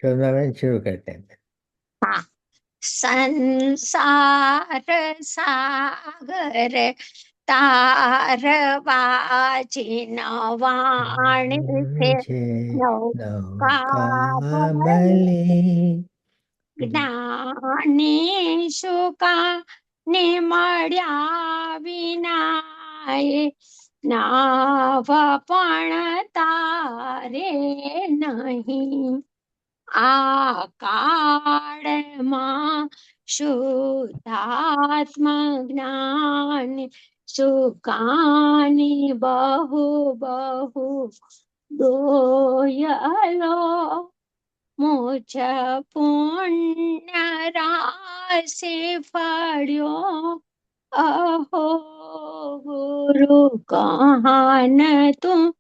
शोभनाबेन शुरू करते हैं। हाँ। संसार सागर तारवाजी नवाणी છે છે નૌકા ભલે નૌકાબલે જ્ઞાની શુકા ને મળ્યા વિનાય નાવ પણ તારે નહીં આ કાળમાં શુદ્ધાત્મ જ્ઞાન સુકાની બહુ બહુ દોયલો મુझ પુણ્ય રાશિ ફળ્યો અહો ગુરુ કહાન તું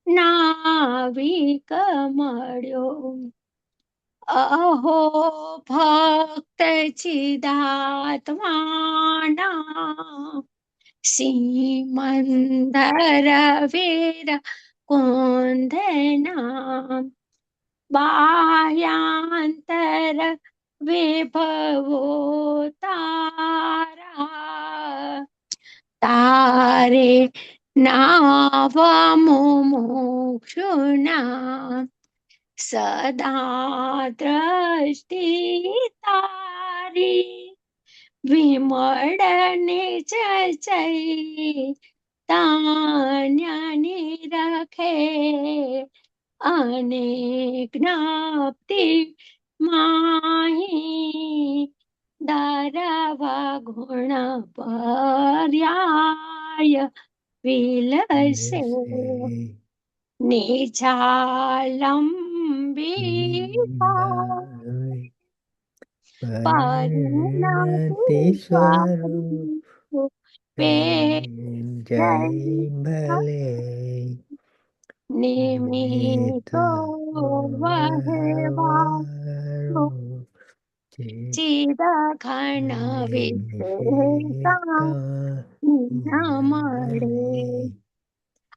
નાવિક મળ્યો અહો ભક્ત ચિદાત્માના સિમંદર વીર કુંદના બાહ્યાંતર વિભવો તારા તારે નાવ મુમુક્ષુના સદા દ્રષ્ટિ તારી વિમળ નિજ ચૈતાન્યની રખે અને જ્ઞાપ્તિ માહી દારવા ગુણ પર્યાય વિલસે નિજાલંબિકા પરિણતિ સ્વરૂપે જય ભલે નિમિત્તો વહેવારો ચિદઘન વિશેષા ન મળે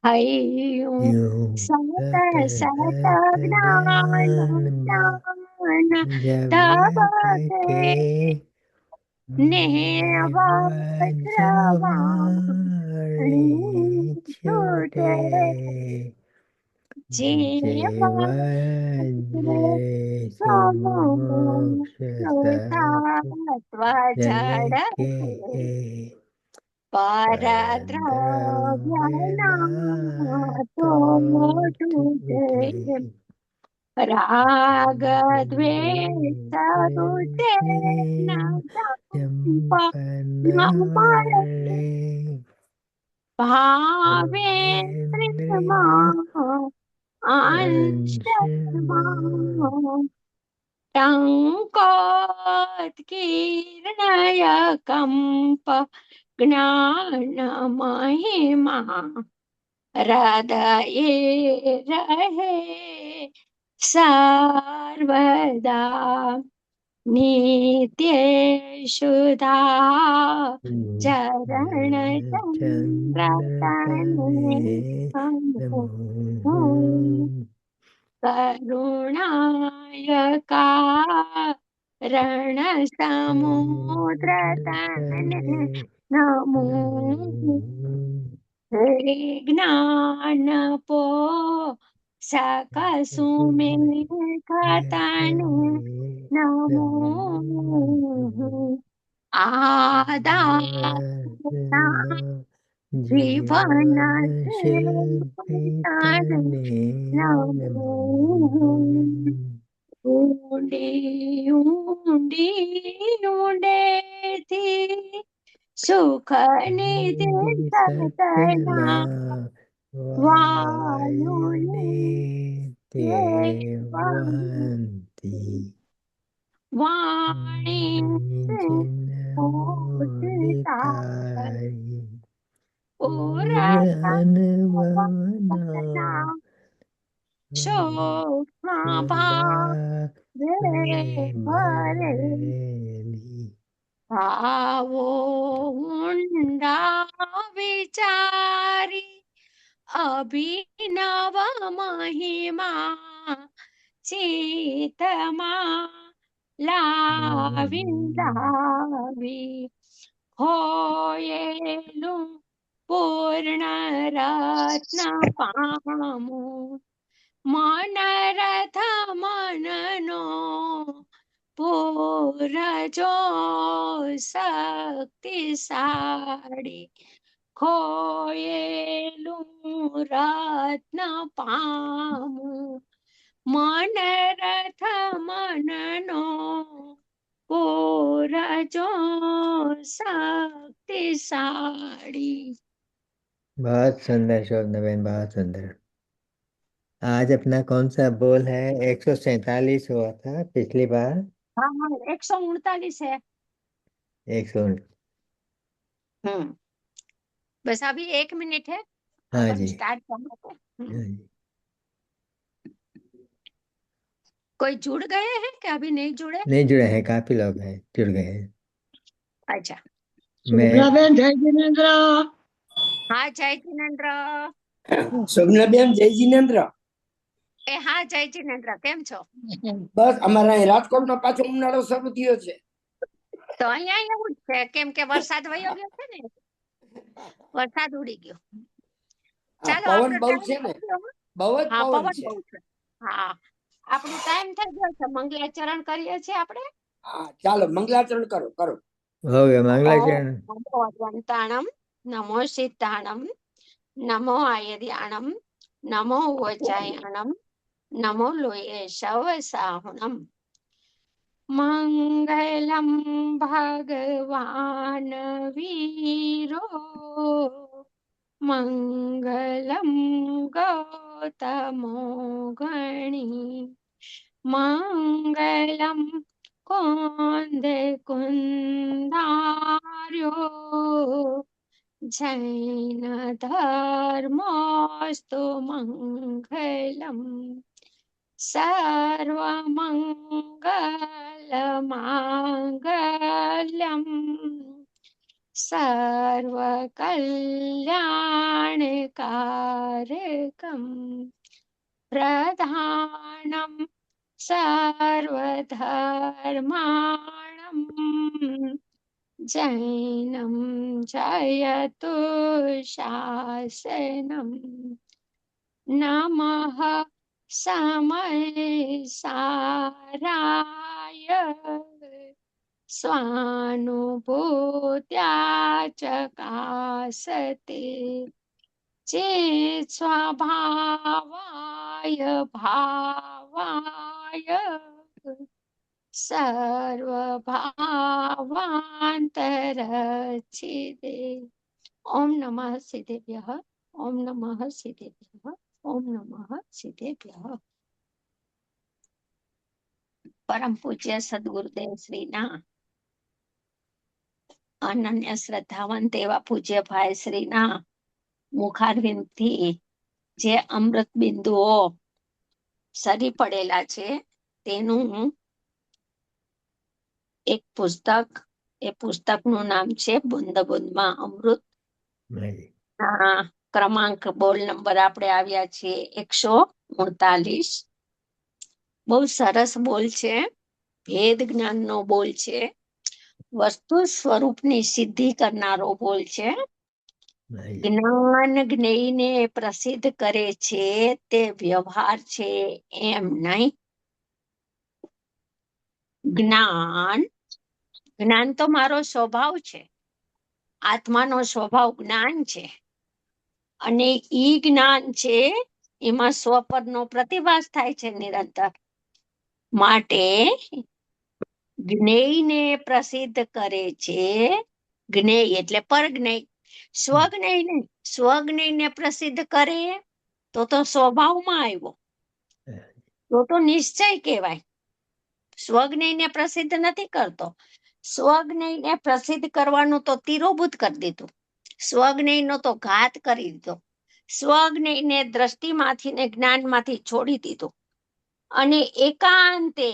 હૈયું સત સત જ્ઞાન ધબકે ને વજ્રવાણી છૂટે પરદ્રવ્યના તો તૂટે રાગ દ્વેષ રૂચે ન મળે ભાવેન્દ્રિયમાં અંશમાં ટંકોત્કીર્ણય કંપ જ્ઞાન મહિમા હૃદયે રહે સર્વદા નિત્ય શુદ્ધા ચરણ કરુણાયકા રણ સમુદ્ર તને નમો હે જ્ઞાન પો સકસુમે ખતને નમો આદા જીવન ઊંડી ઊંડી ઊંડેથી સુખ નિધિ સતના વાયુને વાણી સૂક્ષ્મ ભાવો ઊંડા વિચારી અભિનવ મહિમા ચિતમાં લાવી ખોયેલું પૂર્ણ રત્ન પામું મનરથ મનનો પૂરજો શક્તિશાળી ખોયેલું રત્ન પામું મનરથ મનનો પૂરજો शक्तिशाली। बहुत सुंदर शोभनाबेन, बहुत सुंदर। आज अपना कौन सा बोल है? 147 हुआ था पिछली बार। हाँ हाँ 139 है। 100। बस अभी 1 मिनट है, हाँ अपन जी। स्टार्ट करना है। हाँ जी। कोई जुड़ गए हैं कि अभी नहीं जुड़े? नहीं जुड़े हैं, काफी लोग हैं जुड़ गए हैं। अच्छा मैं શોભનાબેન જય જિનેન્દ્ર। हाँ जय जिनेन्द्र। શોભનાબેન જય જિનેન્દ્ર। એ હા જય जिनेन्द्र કેમ છો? બસ અમારા અહીં રાજકોટમાં પાછો ઉનાળો શરૂ થયો છે। તો અહીંયા એવું જ છે, કેમ કે વરસાદ વયો ગયો છે ને, વરસાદ ઉડી ગયો। આ ચાલો પવન આપણો બહુ ટાઈમ છે ને, થઈ ગયો। બહુ જ હા પવન પવન છે। બહુ છે। હા આપણો ટાઈમ થઈ ગયો છે, મંગલાચરણ કરીએ છીએ આપણે। હા ચાલો મંગલાચરણ કરો કરો। हो गया मंगलाचरण। ओम नमो अद्वैताणं नमो सिद्धाणं नमो आयर्याणं नमो वज्रायणं नमो लोये शवसाहुणम् मंगलम भगवान वीरो मंगलम गौतमो गणी मंगलम कोंदे कुंदार्यो जैन धर्मोस्तु मंगलम सर्वमङ्गलमाङ्गल्यम् सर्वकल्याणकारकम् प्रधानं सर्वधर्माणम् जैनं जयतु शासनम् नमः समय साराय स्वानुभूत्या चकासते चेत् स्वभावाय भावाय सर्वभावान्तरच्छिदे। ओम नमः सिद्धेभ्यः ओम नमः सिद्धेभ्यः ओम नमः सिद्धेभ्यः। परम पूज्य सद्गुरुदेव श्री ना अनन्य श्रद्धावंत एवा पूज्य भाई श्री ना मुखारविंद थी जे अमृत बिंदुओ सरी पड़ेला छे तेनु एक पुस्तक, ए पुस्तक नु नाम छे बूंद बूंद मां अमृत। हाँ जी। क्रमांक बोल नंबर आपणे आव्या छे 139। बहुत सरस बोल छे, भेद ज्ञान नो बोल छे, वस्तु स्वरूप नी सिद्धि करनारो बोल छे। हाँ जी। ज्ञान ज्ञेय ने प्रसिद्ध करे छे ते व्यवहार छे एम नहीं। ज्ञान ज्ञान तो मारो स्वभाव छे, आत्मा नो स्वभाव ज्ञान छे અને ઈ જ્ઞાન છે એમાં સ્વપદનો પ્રતિભાસ થાય છે નિરંતર। માટે જ્ઞેયને પ્રસિદ્ધ કરે છે। જ્ઞેય એટલે પરજ્ઞેય, સ્વજ્ઞેય નહીં। સ્વજ્ઞેયને પ્રસિદ્ધ કરે તો સ્વભાવમાં આવ્યો, તો નિશ્ચય કહેવાય। સ્વજ્ઞેયને પ્રસિદ્ધ નથી કરતો, સ્વજ્ઞેયને પ્રસિદ્ધ કરવાનું તો તિરોભૂત કરી દીધું, સ્વજ્ઞેયનો તો ઘાત કરી દીધો, સ્વજ્ઞેયને દ્રષ્ટિમાંથી ને જ્ઞાનમાંથી છોડી દીધું અને એકાંતે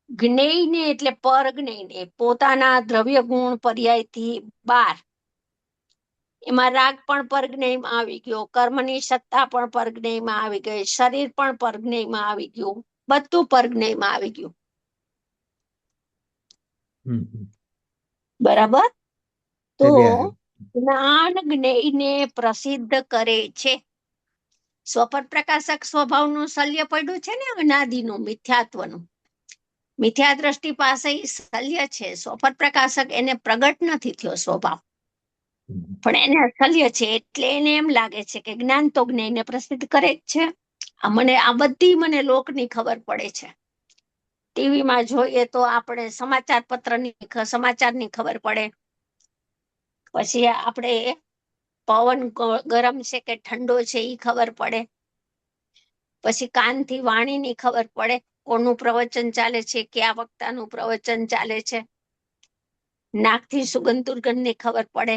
જ્ઞેયને એટલે પરજ્ઞેયને પોતાના દ્રવ્ય ગુણ પર્યાયથી બાર એમાં રાગ પણ પરજ્ઞેયમાં આવી ગયો, કર્મની સત્તા પણ પરજ્ઞેયમાં આવી ગઈ, શરીર પણ પરજ્ઞેયમાં આવી ગયું, બધું પરજ્ઞેયમાં આવી ગયું. બરાબર. તો જ્ઞાન જ્ઞેયને પ્રસિદ્ધ કરે છે. સ્વપર પ્રકાશક સ્વભાવનું શલ્ય પડ્યું છે ને, અનાદિનું, મિથ્યાત્વનું. મિથ્યા દ્રષ્ટિ પાસે શલ્ય છે, સ્વપર પ્રકાશક એને પ્રગટ નથી થયો સ્વભાવ, પણ એને શલ્ય છે. એટલે એને એમ લાગે છે કે જ્ઞાન તો જ્ઞેયને પ્રસિદ્ધ કરે જ છે. આ બધી મને લોકની ખબર પડે છે. ટીવીમાં જોઈએ તો આપણે સમાચારની ખબર પડે, પછી આપણે પવન ગરમ છે કે ઠંડો છે એ ખબર પડે, પછી કાનથી વાણીની ખબર પડે, કોનું પ્રવચન ચાલે છે, કયા વક્તાનું પ્રવચન ચાલે છે, નાકથી સુગંધ દુર્ગંધની ખબર પડે.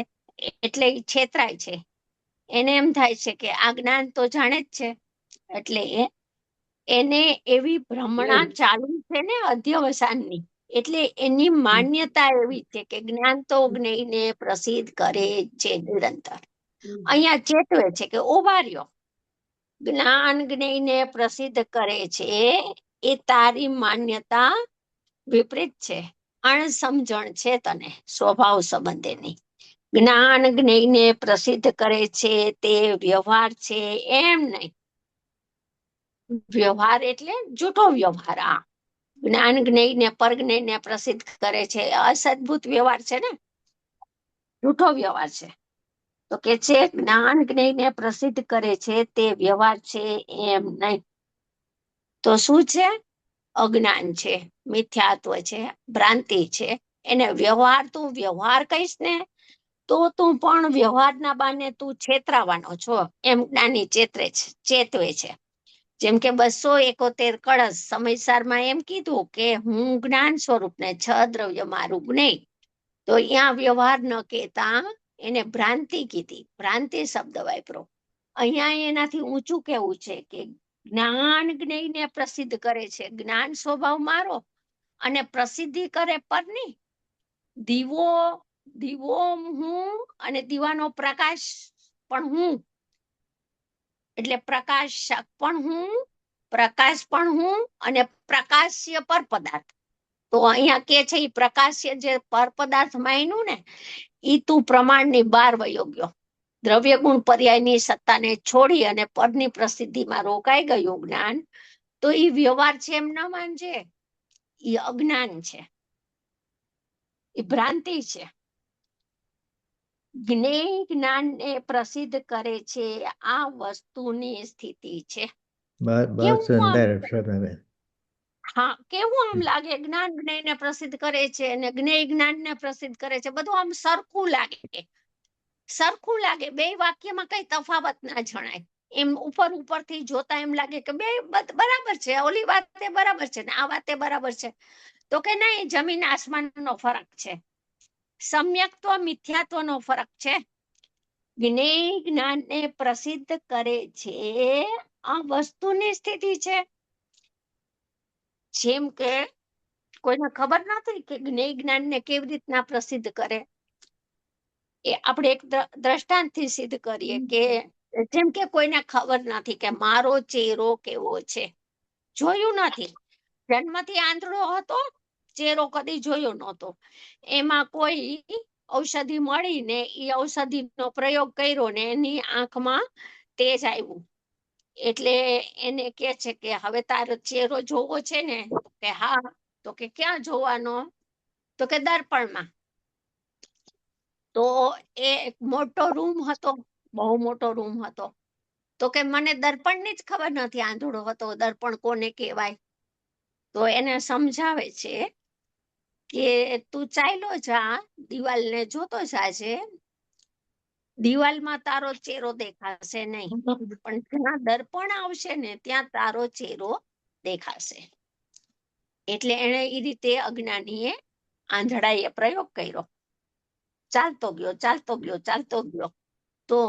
એટલે એ છેતરાય છે. એને એમ થાય છે કે આ જ્ઞાન તો જાણે જ છે. એટલે એને એવી ભ્રમણા ચાલુ છે ને અધ્યવસાનની, એટલે એની માન્યતા એવી છે કે જ્ઞાન તો જ્ઞેયને પ્રસિદ્ધ કરે છે નિરંતર. અહીંયા ચેતવે છે કે ઉભા રહ્યો, જ્ઞાન જ્ઞેયને પ્રસિદ્ધ કરે છે એ તારી માન્યતા વિપરીત છે, અણસમજણ છે તને સ્વભાવ સંબંધેની. જ્ઞાન જ્ઞેયને પ્રસિદ્ધ કરે છે તે વ્યવહાર છે એમ નહીં. વ્યવહાર એટલે જૂઠો વ્યવહાર. આ જ્ઞાન જ્ઞેયને પરજ્ઞેયને પ્રસિદ્ધ કરે છે, અસદભૂત વ્યવહાર છે ને, જૂઠો વ્યવહાર છે. તો કે છે જ્ઞાન જ્ઞેયને પ્રસિદ્ધ કરે છે તે વ્યવહાર છે એમ નહીં. તો શું છે? અજ્ઞાન છે, મિથ્યાત્વ છે, ભ્રાંતિ છે. એને વ્યવહાર તું વ્યવહાર કહીશ ને તો તું પણ વ્યવહારના બાને તું છેતરાવાનો છો એમ જ્ઞાની ચેતવે છે. જેમ કે 271 કળશ સમયસારમાં એમ કીધું કે હું જ્ઞાન સ્વરૂપ ને 6 દ્રવ્ય મારું જ્ઞેય. તો અહીંયા વ્યવહાર ન કહેતા એને ભ્રાંતિ કીધી, ભ્રાંતિ શબ્દ વાપરો. અહીંયા એનાથી ઊંચું કેવું છે કે જ્ઞાન જ્ઞેયને પ્રસિદ્ધ કરે છે. જ્ઞાન સ્વભાવ મારો અને પ્રસિદ્ધિ કરે પરની. દીવો હું અને દીવાનો પ્રકાશ પણ હું, એટલે પ્રકાશક પણ હું, પ્રકાશ પણ હું અને પ્રકાશ્ય પર પદાર્થ. તો અહીંયા કે છે એ પ્રકાશ્ય જે પર પદાર્થ માન્યું ને ઈ તું પ્રમાણની બહાર વયો ગયો. દ્રવ્ય ગુણ પર્યાયની સત્તાને છોડી અને પરની પ્રસિદ્ધિમાં રોકાઈ ગયું જ્ઞાન. તો ઈ વ્યવહાર છે એમ ન માનજે, ઈ અજ્ઞાન છે, ઈ ભ્રાંતિ છે. જ્ઞેય જ્ઞાનને પ્રસિદ્ધ કરે છે આ વસ્તુની સ્થિતિ છે. હા, કેવું આમ લાગે જ્ઞાન જ્ઞેયને પ્રસિદ્ધ કરે છે અને જ્ઞેય જ્ઞાનને પ્રસિદ્ધ કરે છે, બધું આમ સરખું લાગે. બે વાક્યમાં કઈ તફાવત ના જણાય. એમ ઉપરથી જોતા એમ લાગે કે બે બરાબર છે, ઓલી વાતે બરાબર છે ને આ વાતે બરાબર છે. તો કે નહીં, જમીન આસમાનનો ફરક છે, સમ્યક્ત્વ મિથ્યાત્વનો ફરક છે. જ્ઞેય જ્ઞાનને પ્રસિદ્ધ કરે છે આ વસ્તુની સ્થિતિ છે. જેમ કે કોઈને ખબર નથી કે જ્ઞેય જ્ઞાનને કેવી રીતના પ્રસિદ્ધ કરે, એ આપણે એક દ્રષ્ટાંતથી સિદ્ધ કરીએ કે જેમ કે કોઈને ખબર નથી કે મારો ચહેરો કેવો છે, જોયું નથી, જન્મથી આંધળો હતો, ચહેરો કદી જોયો નહોતો. એમાં કોઈ ઔષધિ મળીને એ ઔષધિનો પ્રયોગ કર્યો ને એની આંખમાં તેજ આવ્યું, એટલે એને કે છે કે હવે તારો ચહેરો જોવો છે ને? કે હા. તો કે ક્યાં જોવાનો? તો કે દર્પણમાં. તો એ એક મોટો રૂમ હતો, બહુ મોટો રૂમ હતો. તો કે મને દર્પણની જ ખબર નથી, આંધળો હતો, દર્પણ કોને કહેવાય. તો એને સમજાવે છે કે તું ચાલ્યો જા, દિવાલને જોતો જાજે, દિવાલમાં તારો ચહેરો દેખાશે નહીં, પણ જ્યાં દર્પણ આવશે ને ત્યાં તારો ચહેરો દેખાશે. એટલે એને એ રીતે અજ્ઞાનીએ, આંધળાએ પ્રયોગ કર્યો. ચાલતો ગયો તો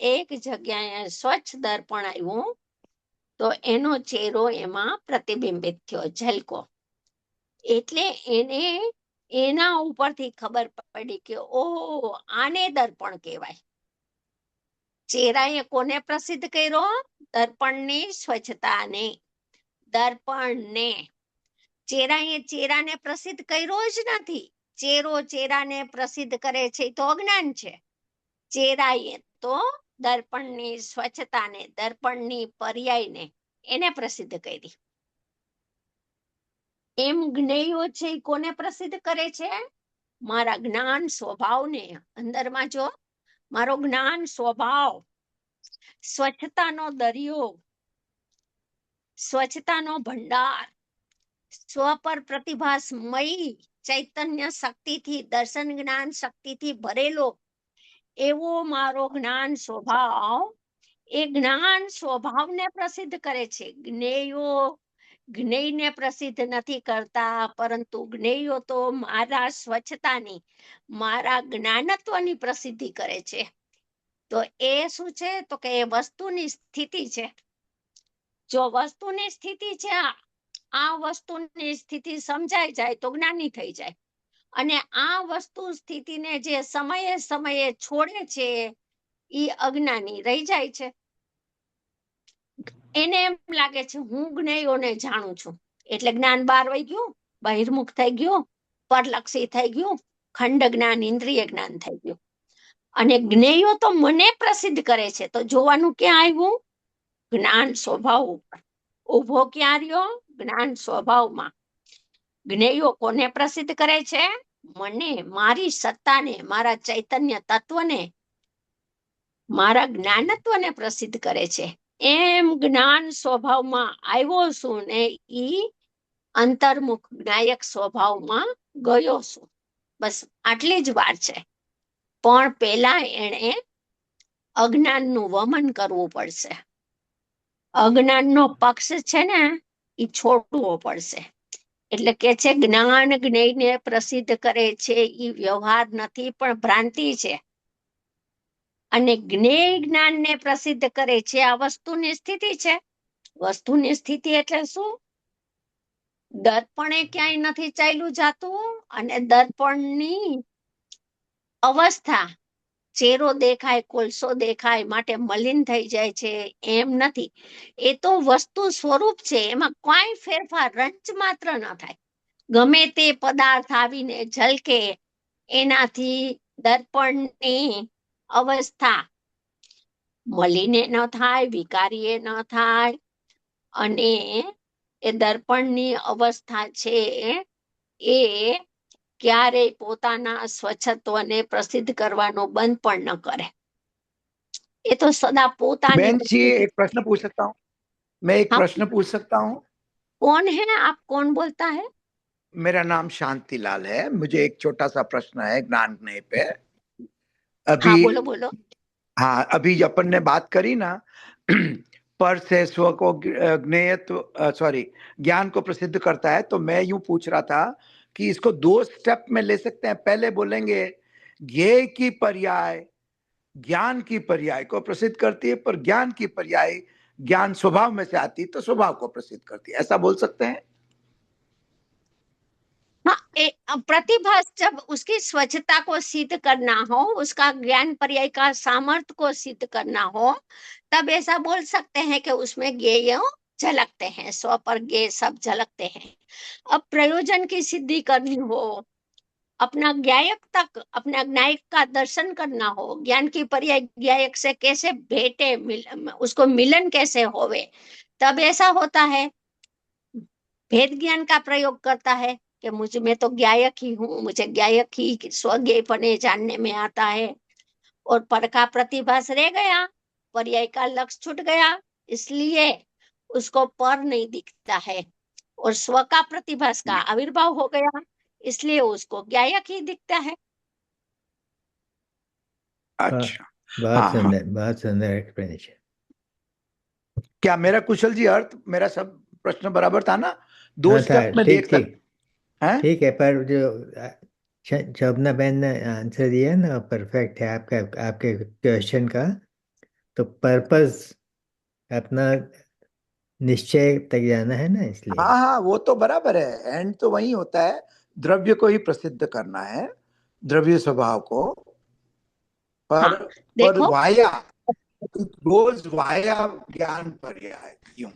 એક જગ્યાએ સ્વચ્છ દર્પણ આવ્યું, તો એનો ચહેરો એમાં પ્રતિબિંબિત થયો, ઝલકો. એટલે એને એના ઉપરથી ખબર પડી કે ઓ, આને દર્પણ કહેવાય. ચેરાએ કોને પ્રસિદ્ધ કર્યો? દર્પણની સ્વચ્છતાને. દર્પણને. ચેરાને પ્રસિદ્ધ કર્યો જ નથી. ચેરો ચેરાને પ્રસિદ્ધ કરે છે તો અજ્ઞાન છે. ચેરાએ તો દર્પણની સ્વચ્છતાને, દર્પણની પર્યાયને એને પ્રસિદ્ધ કરી. એમ જ્ઞેયો છે એ કોને પ્રસિદ્ધ કરે છે? મારા જ્ઞાન સ્વભાવને. અંદરમાં જો મારો જ્ઞાન સ્વભાવ, સ્વચ્છતાનો દરિયો, સ્વચ્છતાનો ભંડાર, સ્વ પર પ્રતિભાસમયી ચૈતન્ય શક્તિથી, દર્શન જ્ઞાન શક્તિથી ભરેલો એવો મારો જ્ઞાન સ્વભાવ, એ જ્ઞાન સ્વભાવને પ્રસિદ્ધ કરે છે. જ્ઞેયો જ્ઞેયને પ્રસિદ્ધ નથી કરતા, પરંતુ જ્ઞેયો તો મારા સ્વચ્છતાની, મારા જ્ઞાનત્વની પ્રસિદ્ધિ કરે છે. તો એ શું છે? તો કે એ વસ્તુની સ્થિતિ છે. જો વસ્તુની સ્થિતિ છે, આ વસ્તુની સ્થિતિ સમજાઈ જાય તો જ્ઞાની થઈ જાય. અને આ વસ્તુ સ્થિતિને જે સમયે સમયે છોડે છે એ અજ્ઞાની રહી જાય છે. એને એમ લાગે છે હું જ્ઞેયોને જાણું છું, એટલે જ્ઞાન બહાર વહી ગયું, બહિર્મુખ થઈ ગયું, પરલક્ષી થઈ ગયું, ખંડ જ્ઞાન, ઇન્દ્રિય જ્ઞાન થઈ ગયું. અને જ્ઞેયો તો મને પ્રસિદ્ધ કરે છે. તો જોવાનું ક્યાં આવ્યું? જ્ઞાન સ્વભાવ ઉપર. ઉભો ક્યાં રહ્યો? જ્ઞાન સ્વભાવમાં. જ્ઞેયો કોને પ્રસિદ્ધ કરે છે? મને, મારી સત્તાને, મારા ચૈતન્ય તત્વને, મારા જ્ઞાનત્વને પ્રસિદ્ધ કરે છે. એમ જ્ઞાન સ્વભાવમાં આવ્યો છું ને ઈ અંતર્મુખ જ્ઞાયક સ્વભાવમાં ગયો છું. બસ આટલી જ વાત છે. પણ પેલા એણે અજ્ઞાનનું વમન કરવું પડશે. અજ્ઞાનનો પક્ષ છે ને એ છોડવો પડશે. એટલે કે છે જ્ઞાન જ્ઞેયને પ્રસિદ્ધ કરે છે એ વ્યવહાર નથી પણ ભ્રાંતિ છે. અને જ્ઞેય જ્ઞાનને પ્રસિદ્ધ કરે છે આ વસ્તુની સ્થિતિ છે. વસ્તુની સ્થિતિ એટલે શું? દર્પણે ક્યાંય નથી ચાલ્યું જાતું, અને દર્પણની અવસ્થા, ચેરો દેખાય, કોલસો દેખાય માટે મલિન થઈ જાય છે એમ નથી. એ તો વસ્તુ સ્વરૂપ છે, એમાં કોઈ ફેરફાર રંચ માત્ર ન થાય. ગમે તે પદાર્થ આવીને ઝલકે એનાથી દર્પણની અવસ્થા મલિને ન થાય, વિકારીએ ન થાય. અને એ દર્પણની અવસ્થા છે એ ક્યારેય પોતાના સ્વચ્છત્વને પ્રસિદ્ધ કરવાનો બંધ પણ ન કરે. એ તો સદા પોતાની. बहन जी एक प्रश्न पूछ सकता हूँ? मैं एक हाँ। प्रश्न पूछ सकता हूँ? कौन है आप? कौन बोलता है? मेरा नाम शांतिलाल है। मुझे एक छोटा सा प्रश्न है ज्ञान ज्ञेय पे। हाँ अभी बोलो बोलो। हाँ, अभी अपन ने बात करी ना पर से स्व को ज्ञेयत्व सॉरी ज्ञान को प्रसिद्ध करता है, तो मैं यूं पूछ रहा था कि इसको 2 स्टेप में ले सकते हैं। पहले बोलेंगे ज्ञेय की पर्याय ज्ञान की पर्याय को प्रसिद्ध करती है, पर ज्ञान की पर्याय ज्ञान स्वभाव में से आती तो स्वभाव को प्रसिद्ध करती है, ऐसा बोल सकते हैं? हाँ, प्रतिभा जब उसकी स्वच्छता को सिद्ध करना हो, उसका ज्ञान पर्याय का सामर्थ्य को सिद्ध करना हो, तब ऐसा बोल सकते हैं कि उसमें ज्ञेय झलकते हैं, स्व पर ज्ञेय सब झलकते हैं। अब प्रयोजन की सिद्धि करनी हो, अपना ज्ञायक तक, अपना ज्ञायक का दर्शन करना हो, ज्ञान की पर्याय ज्ञायक से कैसे भेटे, उसको मिलन कैसे होवे, तब ऐसा होता है। भेद ज्ञान का प्रयोग करता है कि मुझ में तो ज्ञायक ही हूँ, मुझे ज्ञायक ही स्वज्ञेयपने जानने में आता है, और पर का प्रतिभास रह गया, पर्याय का लक्ष्य छूट गया, इसलिए उसको पर नहीं दिखता है, और स्व का प्रतिभास का आविर्भाव हो गया, इसलिए उसको ज्ञायक ही दिखता है। अच्छा, बहुत सुंदर, बहुत सुंदर एक्सप्लेनेशन। क्या मेरा कुशल जी अर्थ, मेरा सब प्रश्न बराबर था ना? 2 स्टेप में देख सकते हैं। ठीक है, पर जो शोभना बहन ने आंसर दिया ना परफेक्ट है आपके क्वेश्चन का। तो पर्पस अपना निश्चय तक जाना है ना, इसलिए। हाँ, वो तो बराबर है। एंड तो वही होता है, द्रव्य को ही प्रसिद्ध करना है, द्रव्य स्वभाव को। पर वाया रोज वाया ज्ञान पर्याय यूं,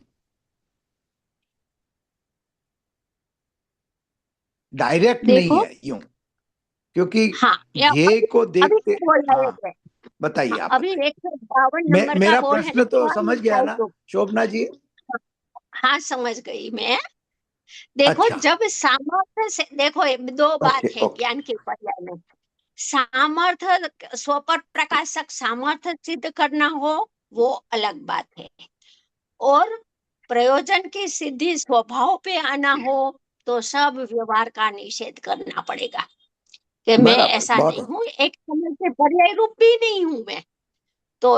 डायरेक्ट नहीं देखो, है यूं, क्योंकि हाँ, या ध्येय को अभी देखते। क्या बोल रहे हाँ, थे? बताइए, हाँ, आप अभी बताइए। 152 नंबर का मेरा वो है प्रश्न ना, तो समझ गया ना तो शोभना जी? हाँ, समझ गई मैं। देखो, अच्छा, जब सामर्थ्य से, देखो ये दो बात ओके है ओके। ज्ञान के पर्याय में। सामर्थ्य, स्वपर प्रकाशक सामर्थ्य सिद्ध करना हो, वो अलग बात है। और प्रयोजन की सिद्धि स्वभाव पे आना हो, तो सब व्यवहार का निषेध करना पड़ेगा कि मैं बराबर, ऐसा बहुत नहीं हूँ, एक समय से पर्याय रूप भी नहीं हूँ मैं। तो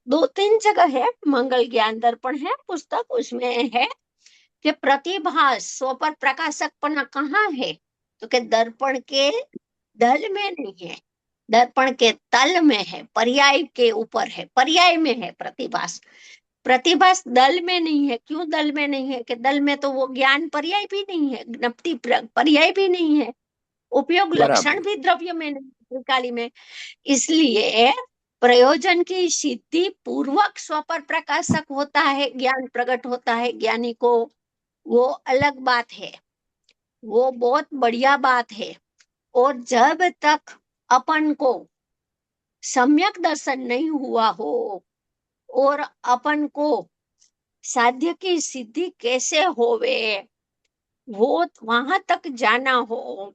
2-3 जगह है, मंगल ज्ञान दर्पण है पुस्तक, उसमें है कि प्रतिभास स्वपर प्रकाशकपना कहाँ है, तो कि दर्पण के दल में नहीं है, दर्पण के तल में है, पर्याय के ऊपर है, पर्याय में है प्रतिभास। प्रतिभास दल में नहीं है। क्यों दल में नहीं है? कि दल में तो वो ज्ञान पर्याय भी नहीं है, ज्ञप्ति पर्याय भी नहीं है, उपयोग लक्षण बराबर। भी द्रव्य में नहीं, त्रिकाली में। इसलिए प्रयोजन की सिद्धि पूर्वक स्वपर प्रकाशक होता है, ज्ञान प्रकट होता है ज्ञानी को, वो अलग बात है, वो बहुत बढ़िया बात है। और जब तक अपन को सम्यक दर्शन नहीं हुआ हो और अपन को साध्य की सिद्धि कैसे होवे, वो वहां तक जाना हो,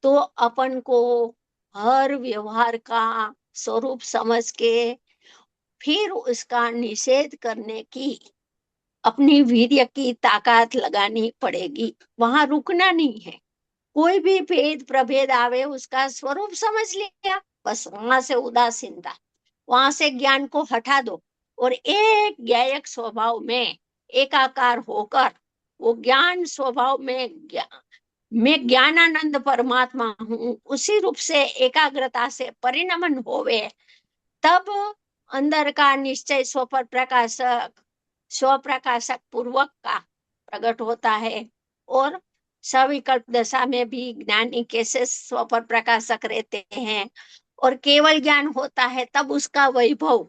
तो अपन को हर व्यवहार का स्वरूप समझ के फिर उसका निषेध करने की अपनी वीर्य की ताकत लगानी पड़ेगी। वहां रुकना नहीं है। कोई भी भेद प्रभेद आवे, उसका स्वरूप समझ लिया, बस वहां से उदासीनता, वहां से ज्ञान को हटा दो और एक ज्ञायक स्वभाव में एकाकार होकर, वो ज्ञान स्वभाव में मैं ज्ञानानंद परमात्मा हूँ, उसी रूप से एकाग्रता से परिणमन होवे, तब अंदर का निश्चय स्वपर प्रकाशक, स्वप्रकाशक पूर्वक का प्रकट होता है। और सविकल्प दशा में भी ज्ञानी कैसे स्वपर प्रकाशक रहते हैं, और केवल ज्ञान होता है तब उसका वैभव,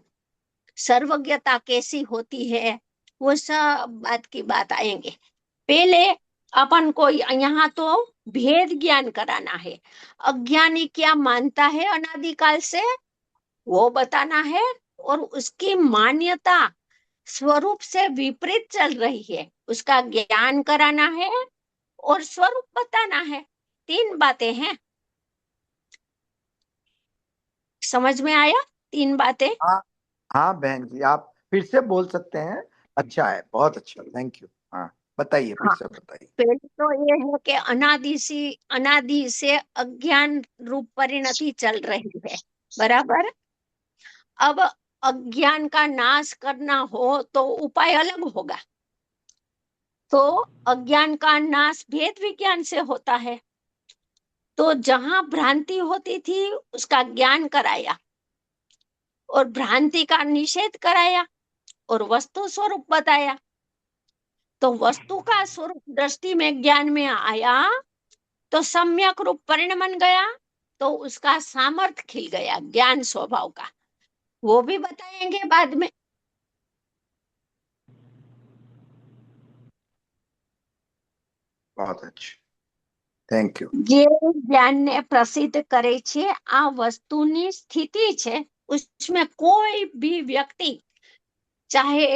सर्वज्ञता कैसी होती है, वो सब बात की बात आएंगे। पहले अपन को यहाँ तो भेद ज्ञान कराना है। अज्ञानी क्या मानता है अनादिकाल से, वो बताना है, और उसकी मान्यता स्वरूप से विपरीत चल रही है, उसका ज्ञान कराना है और स्वरूप बताना है। 3 बातें हैं। समझ में आया? 3 बातें। हाँ हाँ बहन जी, आप फिर से बोल सकते हैं, अच्छा है, बहुत अच्छा, थैंक यू। हाँ, बताइए, फिर हाँ, से बताइए। पहले तो ये है कि अनादि से अज्ञान रूप परिणति चल रही है, बराबर। अब अज्ञान का नाश करना हो तो उपाय अलग होगा। तो अज्ञान का नाश भेद विज्ञान से होता है। तो जहां भ्रांति होती थी उसका ज्ञान कराया, और भ्रांति का निषेध कराया, और वस्तु स्वरूप बताया। तो वस्तु का स्वरूप दृष्टि में ज्ञान में आया, तो सम्यक रूप परिणमन गया, तो उसका सामर्थ्य खिल गया ज्ञान स्वभाव का, वो भी बताएंगे बाद में। बहुत अच्छा, થેન્ક યુ। જે જ્ઞાનને પ્રસિદ્ધ કરે છે આ વસ્તુની સ્થિતિ છે, उसमें कोई भी व्यक्ति चाहे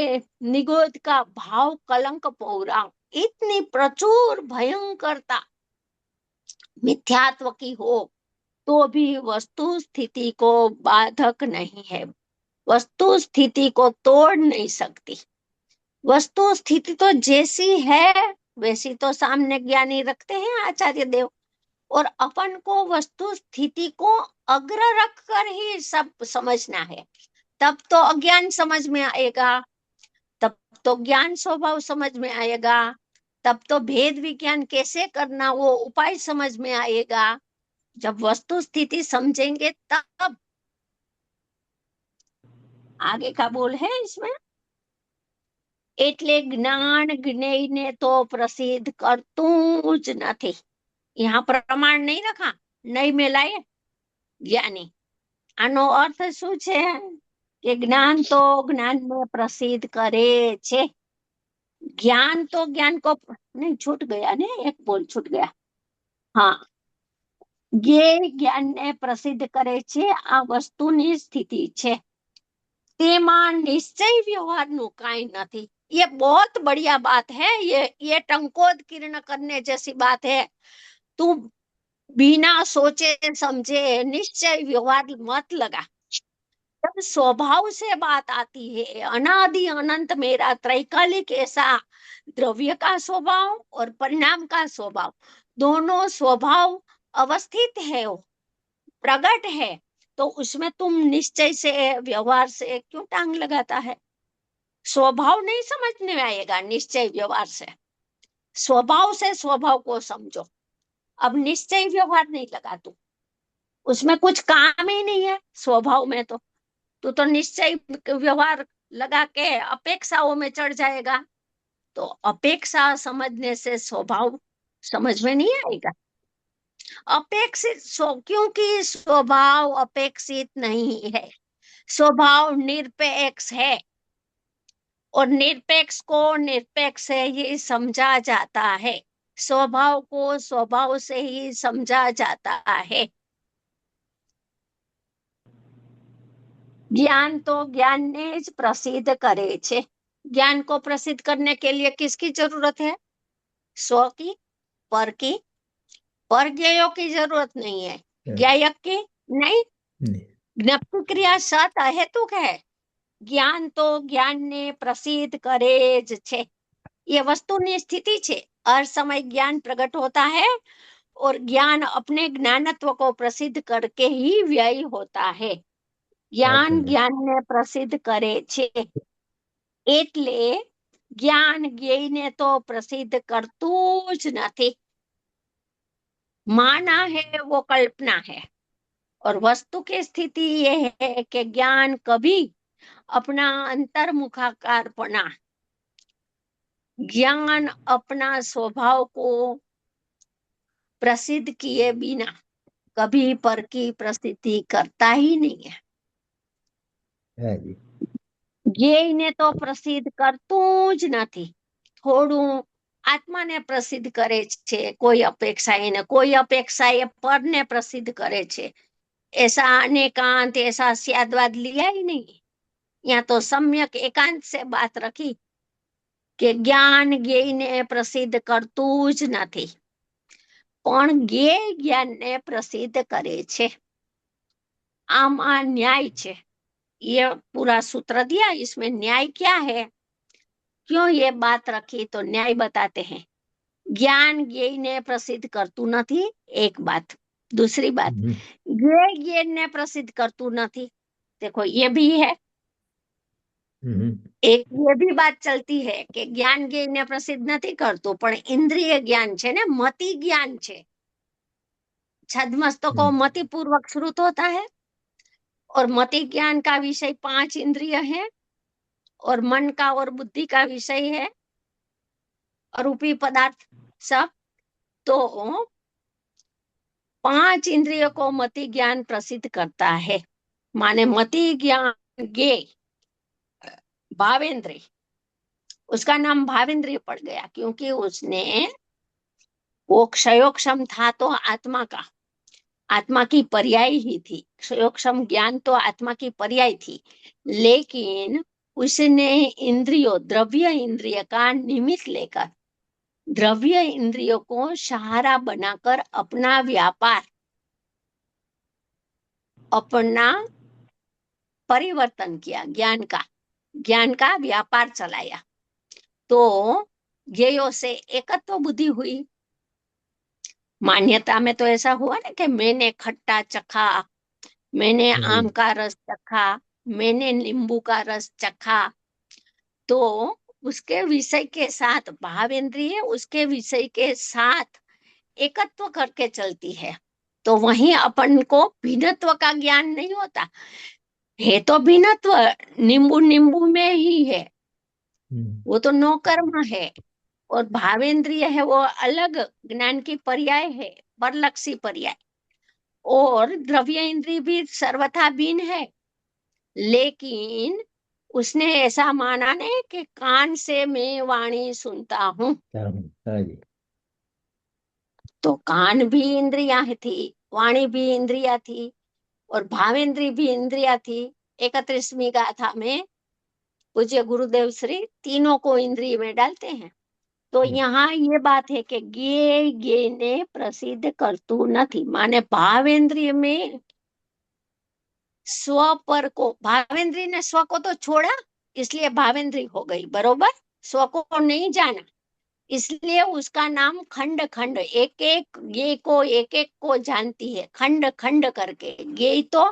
निगोद का भाव कलंक पौरा, इतनी प्रचुर भयंकरता मिथ्यात्व की हो, तो भी वस्तु स्थिति को बाधक नहीं है, वस्तु स्थिति को तोड़ नहीं सकती। वस्तु स्थिति तो जैसी है वैसी तो सामने ज्ञानी रखते हैं आचार्य देव, और अपन को वस्तु स्थिति को अग्र रख कर ही सब समझना है। तब तो अज्ञान समझ में आएगा, तब तो ज्ञान स्वभाव समझ में आएगा, तब तो भेद विज्ञान कैसे करना वो उपाय समझ में आएगा। जब वस्तु स्थिति समझेंगे तब आगे का बोल है इसमें। એટલે જ્ઞાન જ્ઞેયને તો પ્રસિદ્ધ કરતું જ નથી। यहाँ प्रमाण नहीं रखा, नहीं मिलाए ज्ञानी। આનો અર્થ શું છે કે જ્ઞાન તો જ્ઞાનને પ્રસિદ્ધ કરે છે। ज्ञान तो ज्ञान को नहीं, छूट गया ने, एक बोल छूट गया। हाँ, ये ज्ञान ने प्रसिद्ध करे छे, आ वस्तुनी स्थिति छे, तेमां निश्चय व्यवहारનું કાંઈ નથી। ये बहुत बढ़िया बात है। ये टंकोद किरण करने जैसी बात है। तू बिना सोचे समझे निश्चय व्यवहार मत लगा। जब स्वभाव से बात आती है, अनादि अनंत मेरा त्रैकालिक ऐसा द्रव्य का स्वभाव और परिणाम का स्वभाव, दोनों स्वभाव अवस्थित है, प्रकट है, तो उसमें तुम निश्चय से व्यवहार से क्यों टांग लगाता है? स्वभाव नहीं समझ में आएगा निश्चय व्यवहार से। स्वभाव से स्वभाव को समझो। अब निश्चय व्यवहार नहीं लगा तू, उसमें कुछ काम ही नहीं है स्वभाव में। तू तो निश्चय व्यवहार लगा के अपेक्षाओं में चढ़ जाएगा, तो अपेक्षा समझने से स्वभाव समझ में नहीं आएगा। अपेक्षित क्योंकि स्वभाव अपेक्षित नहीं है, स्वभाव निरपेक्ष है, और निरपेक्ष को निरपेक्ष से ही समझा जाता है, स्वभाव को स्वभाव से ही समझा जाता है। ज्ञान तो ज्ञान ने प्रसिद्ध करे छे। ज्ञान को प्रसिद्ध करने के लिए किसकी जरूरत है? स्व की, पर की, परज्ञेयों की जरूरत नहीं है। ज्ञायक की नहीं। ज्ञप्ति क्रिया सत अहेतुक है। ज्ञान तो ज्ञान ने प्रसिद्ध करे ज छे। ये वस्तुनी स्थिति छे। हर समय ज्ञान प्रकट होता है और ज्ञान अपने ज्ञानत्व को प्रसिद्ध करके ही व्यय होता है। ज्ञान ज्ञान ने प्रसिद्ध करे छे, एटले ज्ञान ज्ञेयने तो प्रसिद्ध करतुं ज नथी। माना है वो कल्पना है, और वस्तु की स्थिति ये है कि ज्ञान कभी अपना अंतर्मुखाकारपना, ज्ञान अपना स्वभाव को प्रसिद्ध किए बिना कभी पर की प्रसिद्धि करता ही नहीं है। ज्ञेयने तो प्रसिद्ध करतुं ज नथी। थोड़ું आत्माने प्रसिद्ध करे छे, कोई अपेक्षाए परने प्रसिद्ध करे छे। ऐसा अनेकांत, ऐसा स्याद्वाद लिया ही नहीं। यहाँ तो सम्यक एकांत से बात रखी कि ज्ञान ज्ञेयने प्रसिद्ध करतुं ज नथी, पण ज्ञेय ज्ञानने प्रसिद्ध करे छे। आमां न्याय छे। ये पूरा सूत्र दिया, इसमें न्याय क्या है, क्यों ये बात रखी, तो न्याय बताते हैं। ज्ञान ज्ञेयने प्रसिद्ध करतुं नथी, एक बात। दूसरी बात, ज्ञेय ज्ञानने प्रसिद्ध करतुं नथी। देखो ये भी है, एक ये भी बात चलती है कि ज्ञान ज्ञेयने प्रसिद्ध नहीं करतुं, पण इंद्रिय ज्ञान छे ने, मति ज्ञान छे। छद्मस्तको मति पूर्वक श्रुत होता है, और मति ज्ञान का विषय 5 इंद्रिय है, और मन का और बुद्धि का विषय है अरूपी पदार्थ सब। तो 5 इंद्रियों को मति ज्ञान प्रसिद्ध करता है। माने मति ज्ञान ज्ञेय भावेंद्रिय, उसका नाम भावेंद्रिय पड़ गया, क्योंकि उसने वो क्षयोक्षम था तो आत्मा की पर्याय ही थी। क्षयोक्षम ज्ञान तो आत्मा की पर्याय थी, लेकिन उसने इंद्रियों, द्रव्य इंद्रिय का निमित्त लेकर, द्रव्य इंद्रियों को सहारा बनाकर अपना व्यापार, अपना परिवर्तन किया, ज्ञान का व्यापार चलाया। तो ज्ञेयों से एकत्व बुद्धि हुई। मान्यता में तो ऐसा हुआ ना कि मैंने खट्टा चखा, मैंने आम का रस चखा, मैंने नींबू का रस चखा। तो उसके विषय के साथ भावेंद्रिय उसके विषय के साथ एकत्व करके चलती है, तो वहीं अपन को भिन्नत्व का ज्ञान नहीं होता है। तो भिन्नत्व नींबू में ही है, वो तो नो कर्म है, और भावेंद्रिय है वो अलग ज्ञान की पर्याय है, परलक्षी पर्याय। और द्रव्य इंद्रिय भी सर्वथा भिन्न है, लेकिन उसने ऐसा माना नहीं कि कान से मैं वाणी सुनता हूँ। हाँ जी। तो कान भी इंद्रिया थी, वाणी भी इंद्रिया थी, और भावेंद्री भी इंद्रिया थी। 31वीं गाथा में पूज्य गुरुदेव श्री तीनों को इंद्रिय में डालते हैं। तो यहाँ ये बात है कि ज्ञेय ज्ञेय ने प्रसिद्ध करतु नहीं, माने भावेंद्रिय में स्व पर को, भावेंद्री ने स्व को तो छोड़ा, इसलिए भावेंद्री हो गई, बरोबर। स्व को नहीं जाना, इसलिए उसका नाम खंड खंड, एक एक ज्ञेय को एक एक को जानती है, खंड खंड करके। ज्ञेय तो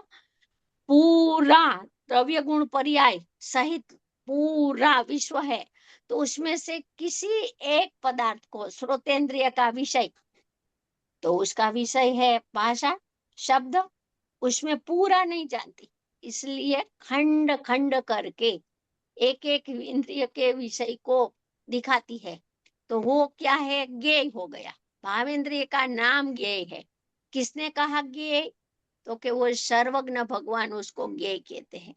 पूरा द्रव्य गुण पर्याय सहित पूरा विश्व है, तो उसमें से किसी एक पदार्थ को, श्रोतेंद्रिय का विषय, तो उसका विषय है भाषा शब्द, उसमें पूरा नहीं जानती, इसलिए खंड खंड करके एक एक इंद्रिय के विषय को दिखाती है। तो वो क्या है, ज्ञेय हो गया। भावेंद्रिय का नाम ज्ञेय है। किसने कहा ज्ञेय, तो कि वो सर्वज्ञ भगवान उसको ज्ञेय कहते हैं,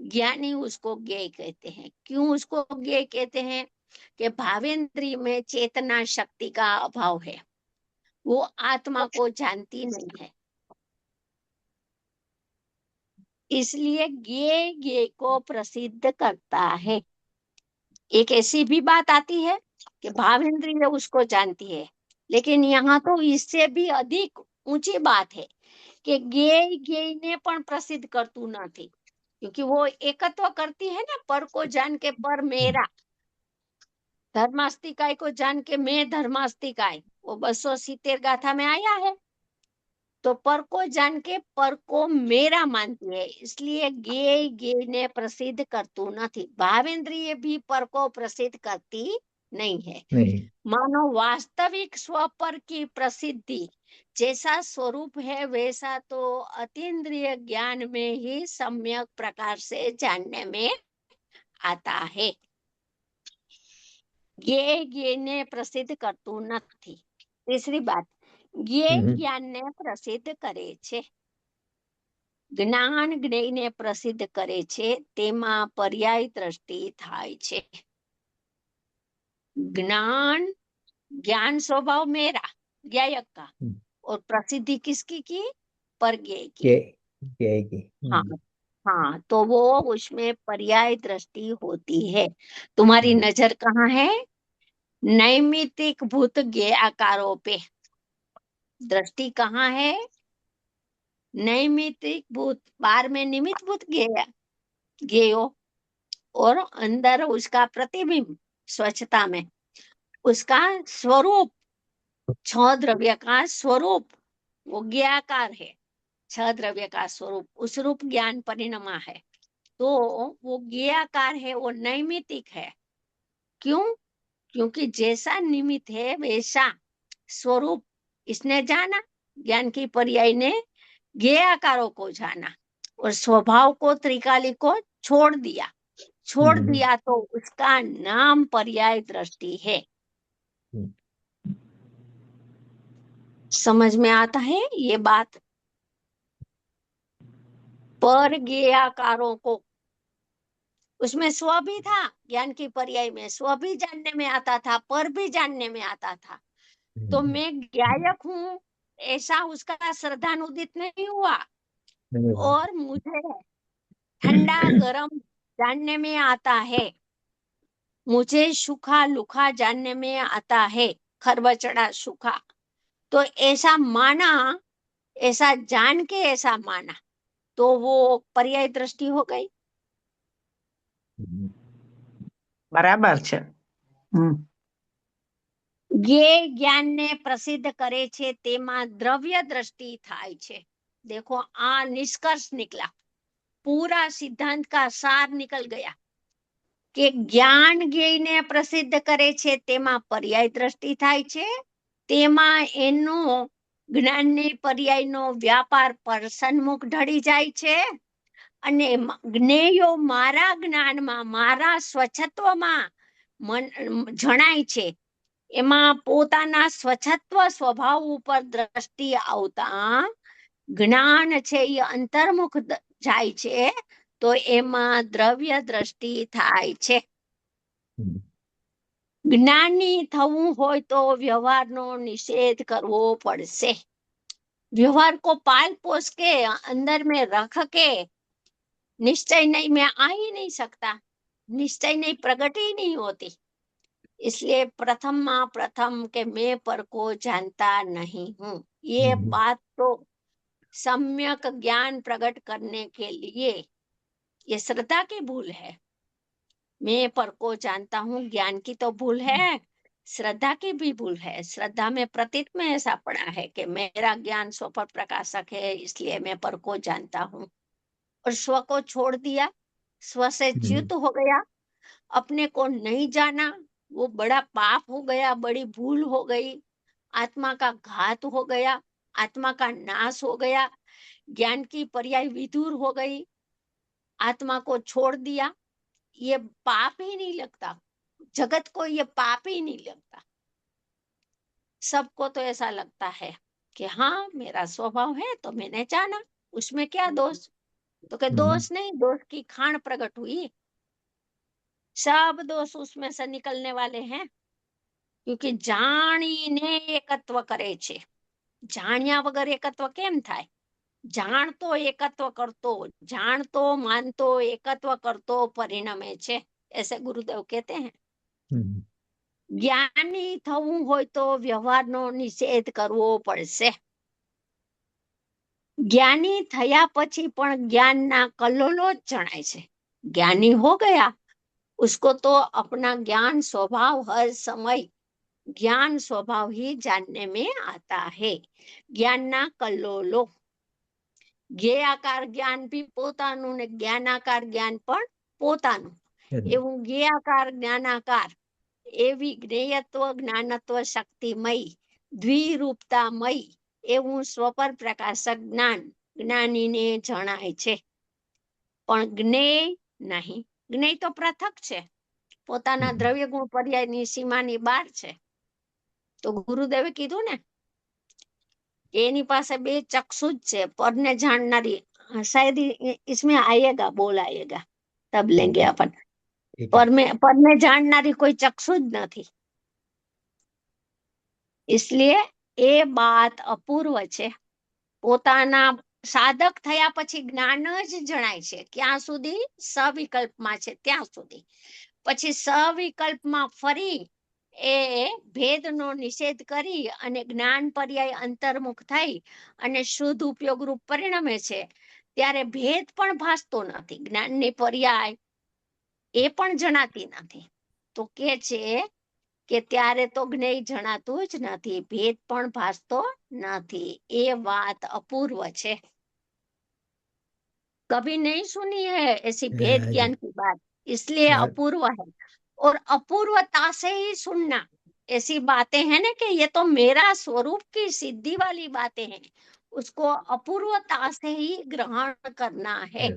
ज्ञानी उसको ज्ञेय कहते हैं। क्यों उसको ज्ञेय कहते हैं, कि भावेंद्रिय में चेतना शक्ति का अभाव है, वो आत्मा को जानती नहीं है, इसलिए ज्ञेय ज्ञेय को प्रसिद्ध करता है। एक ऐसी भी बात आती है कि भावेंद्रिय उसको जानती है, लेकिन यहाँ तो इससे भी अधिक ऊंची बात है कि ज्ञेय ज्ञेय ने पण प्रसिद्ध करतु नहीं, क्योंकि वो एकत्व करती है ना, पर को जान के पर मेरा, धर्मास्तिकाय को जान के मैं धर्मास्तिकाय, वो 270 गाथा में आया है। तो पर को जान के पर को मेरा मानती है, इसलिए ज्ञेय ज्ञेय ने प्रसिद्ध करतु नहीं। भावेंद्रिय भी पर को प्रसिद्ध करती नहीं है। नहीं। मानो वास्तविक स्वपर की प्रसिद्धि जैसा स्वरूप है वैसा तो अतीन्द्रिय ज्ञान में ही सम्यक प्रकार से जानने में आता है। ज्ञेय ज्ञेय ने प्रसिद्ध करतु नहीं। तीसरी बात, ज्ञेय ज्ञान ने प्रसिद्ध करे छे, જ્ઞાન જ્ઞેયને પ્રસિદ્ધ કરે છે, તેમાં પર્યાય દ્રષ્ટિ થાય છે। ज्ञान ज्ञान स्वभाव मेरा ज्ञायक का, और प्रसिद्धि किसकी की, परज्ञेय की। की। हाँ हाँ, तो वो उसमें पर्याय दृष्टि होती है। तुम्हारी नजर कहाँ है, नैमित्तिक भूत ज्ञेय आकारों पे, दृष्टि कहाँ है, नैमित्तिक भूत, बाहर में निमित्त भूत ज्ञेयो, और अंदर उसका प्रतिबिंब स्वच्छता में, उसका स्वरूप, 6 द्रव्य का स्वरूप वो ज्ञाकार है, 6 द्रव्य का स्वरूप, उस रूप ज्ञान परिणमा है। तो वो ज्ञाकार है, वो नैमित्तिक है। क्यों, क्योंकि जैसा निमित्त है वैसा स्वरूप इसने जाना, ज्ञान की पर्याय ने ज्ञाकारों को जाना, और स्वभाव को त्रिकाली को छोड़ दिया। छोड़ दिया तो उसका नाम पर्याय दृष्टि है। समझ में आता है ये बात। पर ज्ञेयाकारों को, उसमें स्व भी था, ज्ञान की पर्याय में स्व भी जानने में आता था, पर भी जानने में आता था। तो मैं ज्ञायक हूँ ऐसा उसका श्रद्धानुदित नहीं हुआ, और मुझे ठंडा गरम जानने में आता है, मुझे सूखा लुखा जानने में आता है, खरबचड़ा सूखा, तो ऐसा माना, ऐसा जान के ऐसा माना, तो वो पर्याय दृष्टि हो गई। बराबर छे। ज्ञेय ज्ञान ने प्रसिद्ध करे छे, तेमा द्रव्य दृष्टि थाय छे। देखो आ निष्कर्ष निकला, पूरा सिद्धांत का सार निकल गया कि ज्ञान ज्ञेय ने प्रसिद्ध करे छे, तेमा पर्याय दृष्टि थाय छे, तेमा एनो ज्ञाननी पर्यायनो व्यापार पर सन्मुख ढળી જાય છે, અને જ્ઞેયો મારા જ્ઞાનમાં મારા સ્વચ્છત્વમાં જણાય છે, એમાં પોતાના સ્વચ્છત્વ સ્વભાવ ઉપર દ્રષ્ટિ આવતા જ્ઞાન છે એ અંતર્મુખ જાય છે, તો એમાં દ્રવ્ય દ્રષ્ટિ થાય છે. हम्म, જ્ઞાની થવું હોય તો વ્યવહારનો નિષેધ કરવો પડશે. व्यवहार को पाल पोस के अंदर में रख के निश्चय नहीं में आ ही नहीं सकता, निश्चय नहीं प्रकट ही नहीं होती. इसलिए प्रथम के मैं पर को जानता नहीं हूँ, ये बात तो सम्यक ज्ञान प्रकट करने के लिए ये श्रद्धा की भूल है. मैं पर को जानता हूँ ज्ञान की तो भूल है, श्रद्धा की भी भूल है. श्रद्धा में प्रतीत में ऐसा पड़ा है कि मेरा ज्ञान स्व पर प्रकाशक है, इसलिए मैं पर को जानता हूँ. और स्व को छोड़ दिया, स्व से च्युत हो गया, अपने को नहीं जाना, वो बड़ा पाप हो गया, बड़ी भूल हो गई, आत्मा का घात हो गया, आत्मा का नाश हो गया, ज्ञान की पर्याय विधुर हो गई, आत्मा को छोड़ दिया. ये पाप ही नहीं लगता, जगत को ये पाप ही नहीं लगता. सबको तो ऐसा लगता है कि हाँ मेरा स्वभाव है तो मैंने जाना, उसमें क्या दोष. तो क्या दोष नहीं, दोष की खान प्रकट हुई. सब दोष उसमें से निकलने वाले हैं, क्योंकि જાણીને એકત્વ કરે છે. જાણ્યા વગર એકત્વ કેમ થાય? જાણતો એકત્વ કરતો, જાણતો માનતો એકત્વ કરતો પરિણમે છે, ऐसे गुरुदेव कहते हैं. જ્ઞાની થવું હોય તો વ્યવહારનો નિષેધ કરવો પડશે. જ્ઞાની થયા પછી પણ જ્ઞાનના કલ્લોલો જ જણાય છે. ज्ञानी हो गया, उसको तो अपना ज्ञान स्वभाव हर समय ज्ञान स्वभाव ही जानने में आता है. ज्ञानना कल्लोलो, જ્ઞેયાકાર જ્ઞાન બી પોતાનું ને જ્ઞાનાકાર જ્ઞાન પણ પોતાનું, એવું જ્ઞેયાકાર જ્ઞાનાકાર એવી જ્ઞેયત્વ જ્ઞાનત્વ શક્તિમય દ્વિરૂપતામય એવું સ્વપર પ્રકાશક જ્ઞાન જ્ઞાનીને જણાય છે. પણ જ્ઞેય નહીં. જ્ઞેય તો પૃથક છે, પોતાના દ્રવ્ય ગુણ પર્યાયની સીમાની બહાર છે. તો ગુરુદેવે કીધું ને એની પાસે બે ચક્ષુ જ છે, પરને જાણનારી. શાયદ इसमें आएगा, बोल आएगा, तब लेंगे अपन. પરને જાણનારી કોઈ ચક્ષુ જ નથી. इसलिए એ વાત અપૂર્વ છે. પોતાના સાધક થયા પછી જ્ઞાન જ જણાય છે. ક્યાં સુધી? સવિકલ્પમાં છે ત્યાં સુધી. પછી સવિકલ્પમાં ફરી એ ભેદનો નિષેધ કરી અને જ્ઞાન પર્યાય અંતર્મુખ થઈ અને શુદ્ધ ઉપયોગ રૂપ પરિણમે છે, ત્યારે ભેદ પણ ભાસતો નથી. જ્ઞાનની પર્યાય એ પણ જણાતી નથી. તો કે છે કે ત્યારે તો જ્ઞેય જણાતું જ નથી, ભેદ પણ ભાસતો નથી. એ વાત અપૂર્વ છે. कभी नहीं सुनी है ऐसी भेद ज्ञान की बात, इसलिए अपूर्व है. और अपूर्वता से ही सुनना, ऐसी बातें हैं ना कि ये तो मेरा स्वरूप की सिद्धि वाली बातें हैं, उसको अपूर्वता से ही ग्रहण करना है.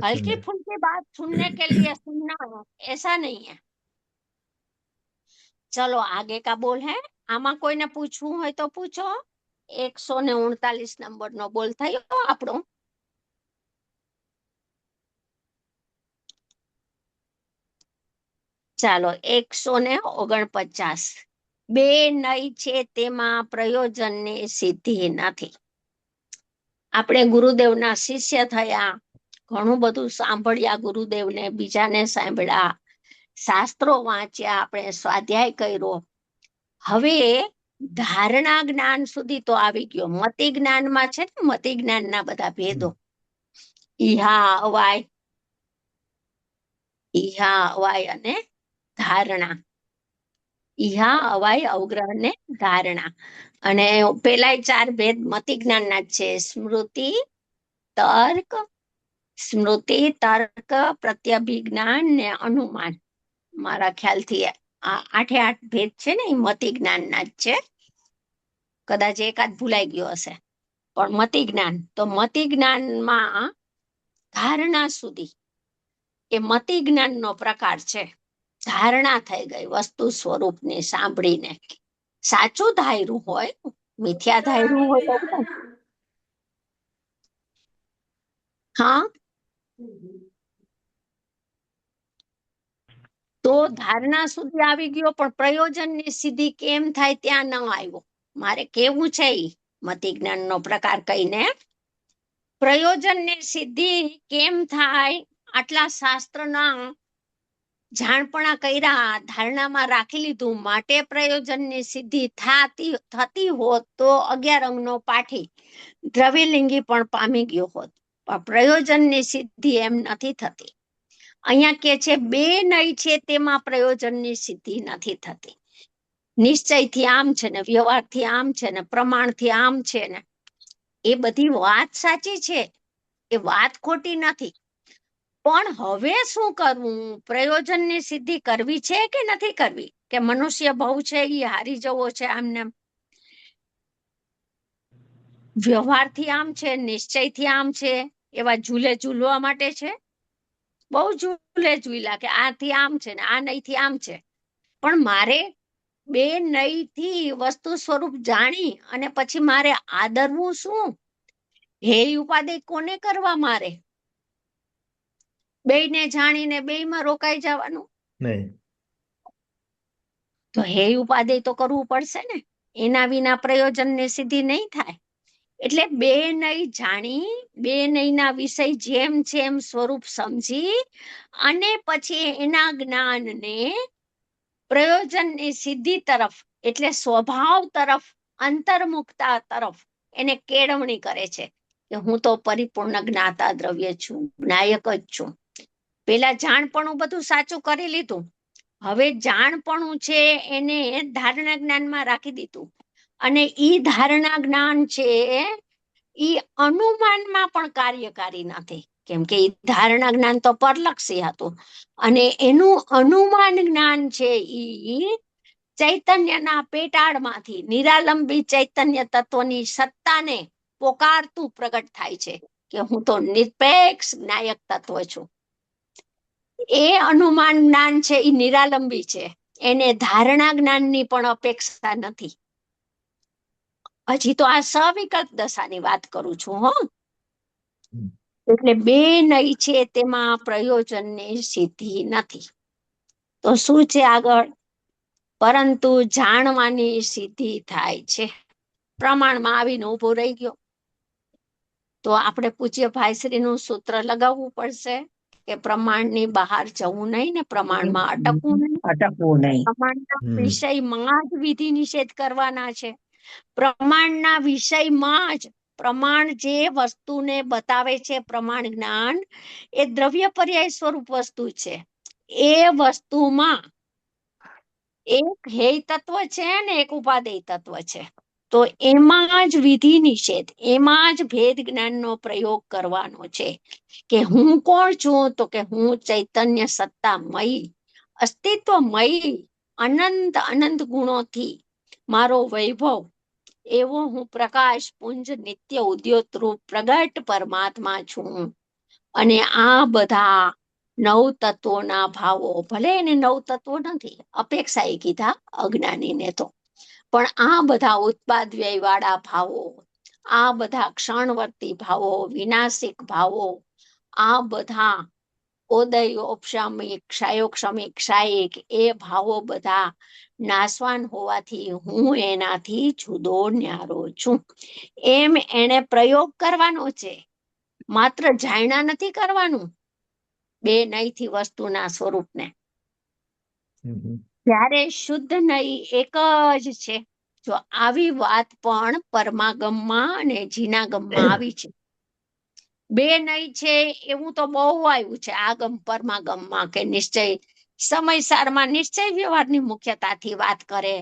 हल्की फुल्की बात सुनने के लिए सुनना ऐसा नहीं है. चलो आगे का बोल है. आमा कोઈને પૂછવું હોય તો પૂછો. 139 નંબરનો બોલ થયો આપણો. ચાલો 149. બે નઈ છે તેમાં પ્રયોજનની સિદ્ધિ નથી. આપણે ગુરુદેવના શિષ્ય થયા, ઘણું બધું સાંભળ્યા, ગુરુદેવને બીજાને સાંભળ્યા, શાસ્ત્રો વાંચ્યા, આપણે સ્વાધ્યાય કર્યો. હવે ધારણા જ્ઞાન સુધી તો આવી ગયો. મતિ જ્ઞાનમાં છે ને, મતિ જ્ઞાનના બધા ભેદો, ઈહા અવાય અને ધારણા. ઈહા અવાય અવગ્રહ ને ધારણા. અને પેલા 4 ભેદ મતિ જ્ઞાનના જ છે. સ્મૃતિ તર્ક પ્રત્યભિજ્ઞાન ને અનુમાન. મારા ખ્યાલથી આ 8 ભેદ છે ને એ મતિ જ્ઞાનના જ છે. કદાચ એકાદ ભૂલાઈ ગયો હશે, પણ મતિ જ્ઞાન તો મતિ જ્ઞાનમાં ધારણા સુધી એ મતિ જ્ઞાનનો પ્રકાર છે. ધારણા થઈ ગઈ વસ્તુ સ્વરૂપની સાંભળીને. સાચું ધાર્યું હોય, મિથ્યા ધાર્યું હોય તો હા તો ધારણા સુધી આવી ગયો, પણ પ્રયોજનની સિદ્ધિ કેમ થાય ત્યાં ન આવ્યો. મારે કેવું છે ઈ મતિ જ્ઞાનનો પ્રકાર કહીને, પ્રયોજનની સિદ્ધિ કેમ થાય આટલા શાસ્ત્રના જાણપણા કર્યા, ધારણામાં રાખી લીધું, માટે પ્રયોજનની સિદ્ધિ થતી હોત તો 11 અંગનો પાઠી દ્રવ્યલિંગી પણ પામી ગયો હોત. પણ પ્રયોજનની સિદ્ધિ એમ નથી થતી. અહીંયા કે છે બે નહીં છે તેમાં પ્રયોજનની સિદ્ધિ નથી થતી. નિશ્ચયથી આમ છે ને વ્યવહારથી આમ છે ને પ્રમાણથી આમ છે ને, એ બધી વાત સાચી છે, એ વાત ખોટી નથી. પણ હવે શું કરવું? પ્રયોજનની સિદ્ધિ કરવી છે કે નથી કરવી? કે મનુષ્ય બહુ છે એ હારી જવો છે આમને? વ્યવહારથી આમ છે, નિશ્ચયથી આમ છે, એવા ઝૂલે ઝૂલવા માટે છે? બહુ ઝૂલે ઝૂલા કે આથી આમ છે ને આ નહીંથી આમ છે. પણ મારે બે નહીંથી વસ્તુ સ્વરૂપ જાણી અને પછી મારે આદરવું શું? હે ઉપાધિ કોને કરવા? મારે બેયને જાણીને બેયમાં રોકાઈ જવાનું? નહીં. તો હે ઉપાધિ તો કરવું પડશે ને, એના વિના પ્રયોજનની સિદ્ધિ નહીં થાય. એટલે બે નહીં જાણી, બે નહીંના વિષય જેમ છે એમ સ્વરૂપ સમજી અને પછી એના જ્ઞાનને પ્રયોજનની સિદ્ધિ તરફ, એટલે સ્વભાવ તરફ, અંતર્મુખતા તરફ એને કેળવણી કરે છે કે હું તો પરિપૂર્ણ જ્ઞાતા દ્રવ્ય છું, નાયક જ છું. પેલા જાણપણું બધું સાચું કરી લીધું, હવે જાણપણું છે એને ધારણા જ્ઞાનમાં રાખી દીધું, અને ઈ ધારણા જ્ઞાન છે ઈ અનુમાનમાં પણ કાર્યકારી નથી. કેમ કે ઈ ધારણા જ્ઞાન તો પરલક્ષી હતું, અને એનું અનુમાન જ્ઞાન છે ઈ ચૈતન્યના પેટાળમાંથી નિરાલંબી ચૈતન્ય તત્વની સત્તાને પોકારતું પ્રગટ થાય છે કે હું તો નિરપેક્ષ નાયક તત્વ છું. એ અનુમાન જ્ઞાન છે એ નિરાલંબી છે, એને ધારણા જ્ઞાનની પણ અપેક્ષા નથી. હજી તો આ સવિકલ્પ દશાની વાત કરું છું. હો, એટલે બે નહીં છે તેમાં પ્રયોજનની સિદ્ધિ નથી. તો શું છે આગળ? પરંતુ જાણવાની સિદ્ધિ થાય છે. પ્રમાણમાં આવીને ઉભો રહી ગયો તો આપણે પૂજ્ય ભાઈશ્રીનું સૂત્ર લગાવવું પડશે કે પ્રમાણની બહાર જવું નહીં ને પ્રમાણમાં અટકવું નહીં. અટકવું નહીં. પ્રમાણના વિષયમાં જ વિધિ નિષેધ કરવાના છે. પ્રમાણના વિષયમાં જ, પ્રમાણ જે વસ્તુને બતાવે છે, પ્રમાણ જ્ઞાન એ દ્રવ્ય પર્યાય સ્વરૂપ વસ્તુ છે. એ વસ્તુમાં એક હેય તત્વ છે ને એક ઉપાદેય તત્વ છે. તો એમાં જ વિધિ નિષેધ, એમાં જ ભેદ જ્ઞાનનો પ્રયોગ કરવાનો છે કે હું કોણ છું? તો કે હું ચૈતન્ય સત્તામયી, અસ્તિત્વમયી, અનંત અનંત ગુણોથી મારો વૈભવ એવો હું પ્રકાશ પુંજ નિત્ય ઉદ્યોત રૂપ પ્રગટ પરમાત્મા છું. અને આ બધા 9 તત્વોના ભાવો, ભલે એને 9 તત્વો નથી, અપેક્ષા એ કીધા અજ્ઞાનીને તો, પણ આ બધા ઉત્પાદ વ્યય વાળા ભાવો, આ બધા ક્ષણવર્તી ભાવો, વિનાશિક ભાવો, આ બધા ઓદયોપશામિક, ક્ષયોક્ષમિક, ક્ષાયિક, એ ભાવો બધા નાશવાન હોવાથી હું એનાથી જુદો ન્યારો છું. એમ એને પ્રયોગ કરવાનો છે, માત્ર જાણ્યા નથી કરવાનું બે નહીંથી વસ્તુના સ્વરૂપને. ત્યારે શુદ્ધ નહીં એક જ છે. જો આવી વાત પણ પરમાગમમાં અને જીનાગમમાં આવી છે. બે નહીં છે એવું તો બહુ આવ્યું છે આગમ પરમાગમમાં, કે નિશ્ચય સમયસારમાં નિશ્ચય વ્યવહારની મુખ્યતાથી વાત કરે,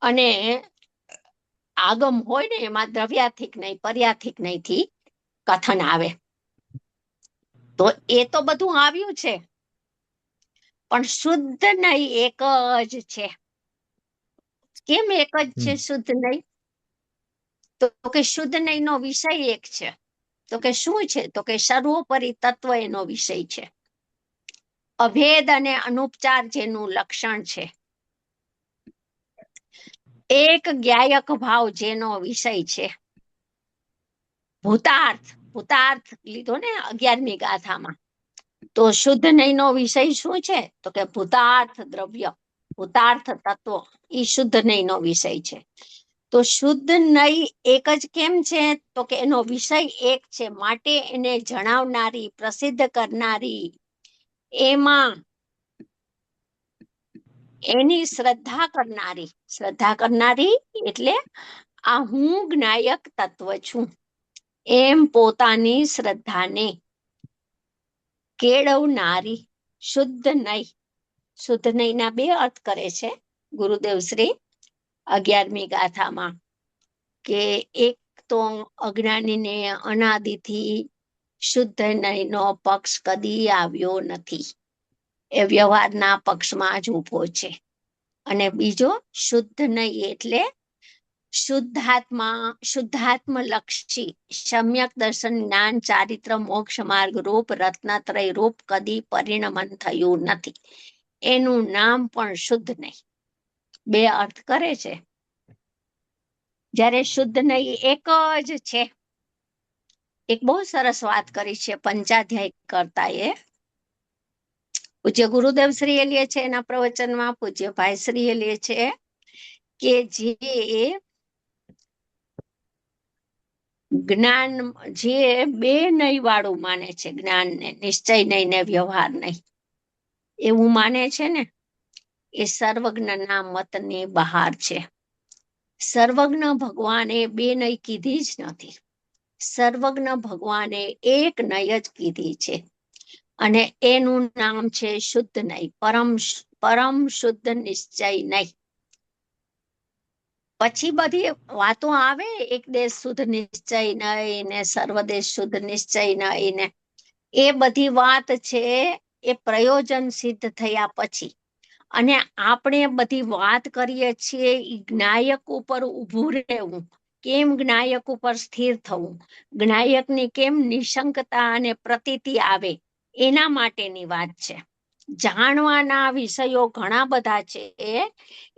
અને આગમ હોય ને એમાં દ્રવ્યાર્થિક નહીં પર્યાર્થિક નહીંથી કથન આવે. તો એ તો બધું આવ્યું છે, પણ શુદ્ધ નહીં એક જ છે. કેમ એક જ છે શુદ્ધ નહીં? તો કે શુદ્ધ નહીં નો વિષય એક છે. તો કે શું છે? તો કે સર્વોપરી તત્વ એનો વિષય છે. અભેદ અને અનુપચાર જેનું લક્ષણ છે. એક જ્ઞાયક ભાવ જેનો વિષય છે. ભૂતાર્થ ભૂતાર્થ લીધો ને 11મી ગાથામાં, તો શુદ્ધ નયનો વિષય શું છે? તો કે ભૂતાર્થ દ્રવ્ય, ભૂતાર્થ તત્વ, ઈ શુદ્ધ નયનો વિષય છે. તો શુદ્ધ નય એક જ કેમ છે? તો કે એનો વિષય એક છે, માટે એને જણાવનારી, પ્રસિદ્ધ કરનારી, એમાં એની શ્રદ્ધા કરનારી એટલે આ હું જ્ઞાયક તત્વ છું એમ પોતાની શ્રદ્ધાને કેળવનારી શુદ્ધ નય. શુદ્ધ નયના 2 અર્થ કરે છે ગુરુદેવ શ્રી 11મી ગાથામાં, કે એક તો અજ્ઞાનીને અનાદિથી શુદ્ધ નયનો પક્ષ કદી આવ્યો નથી, એ વ્યવહારના પક્ષમાં જ ઊભો છે. અને બીજો શુદ્ધ નય એટલે શુદ્ધાત્મ લક્ષી સમ્યક દર્શન, જ્ઞાન, ચારિત્ર, મોક્ષ માર્ગ રૂપ રત્નત્રય રૂપ કદી પરિણમન થયું નથી, એનું નામ પણ શુદ્ધ નય. 2 અર્થ કરે છે. જ્યારે શુદ્ધ નય એક જ છે. એક બહુ સરસ વાત કરી છે પંચાધ્યાય કરતા એ પૂજ્ય ગુરુદેવ શ્રી એ લે છે એના પ્રવચનમાં, પૂજ્ય ભાઈ શ્રી એ લે છે કે જે જ્ઞાન, જે 2 નય વાળું માને છે, જ્ઞાન ને નિશ્ચય નય ને વ્યવહાર નય એવું માને છે ને, એ સર્વજ્ઞના મતની બહાર છે. સર્વજ્ઞ ભગવાને 2 નય કીધી જ નથી. સર્વજ્ઞ ભગવાને એક નય જ કીધી છે, અને એનું નામ છે શુદ્ધ નય, પરમ શુદ્ધ નિશ્ચય નય. પછી બધી વાતો આવે, એક દેશ શુદ્ધ નિશ્ચય નય ને સર્વદેશ શુદ્ધ નિશ્ચય નય ને, એ બધી વાત છે એ પ્રયોજન સિદ્ધ થયા પછી. અને આપણે બધી વાત કરીએ છીએ ઈ જ્ઞાયક ઉપર ઊભું રહેવું, કેમ જ્ઞાયક ઉપર સ્થિર થવું, જ્ઞાયકની કેમ નિશંકતા અને પ્રતીતિ આવે, એના માટેની વાત છે. જાણવાના વિષયો ઘણા બધા છે,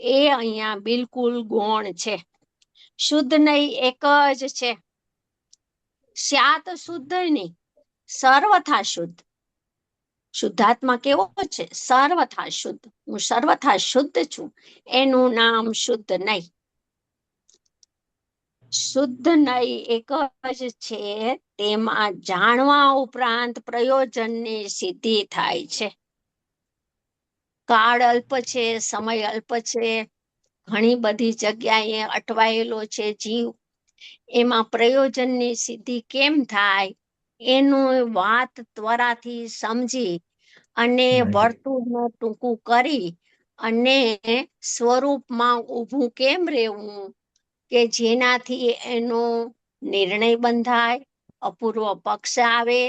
એ અહીંયા બિલકુલ ગૌણ છે. શુદ્ધ નય એક જ છે. સ્યાત શુદ્ધ નહીં, સર્વથા શુદ્ધ. શુદ્ધાત્મા કેવો છે? સર્વથા શુદ્ધ. હું સર્વથા શુદ્ધ છું, એનું નામ શુદ્ધ નય. શુદ્ધ નય એક જ છે, તેમાં જાણવા ઉપરાંત પ્રયોજનની સિદ્ધિ થાય છે. કાળ અલ્પ છે, સમય અલ્પ છે, ઘણી બધી જગ્યાએ અટવાયેલો છે જીવ, એમાં પ્રયોજનની સિદ્ધિ કેમ થાય એનું વાત ત્વરાથી સમજી અને વર્તુળને ટૂંકું કરી અને સ્વરૂપમાં ઊભું કેમ રહેવું, કે જેનાથી એનો નિર્ણય બંધાય, અપૂર્વ પક્ષ આવે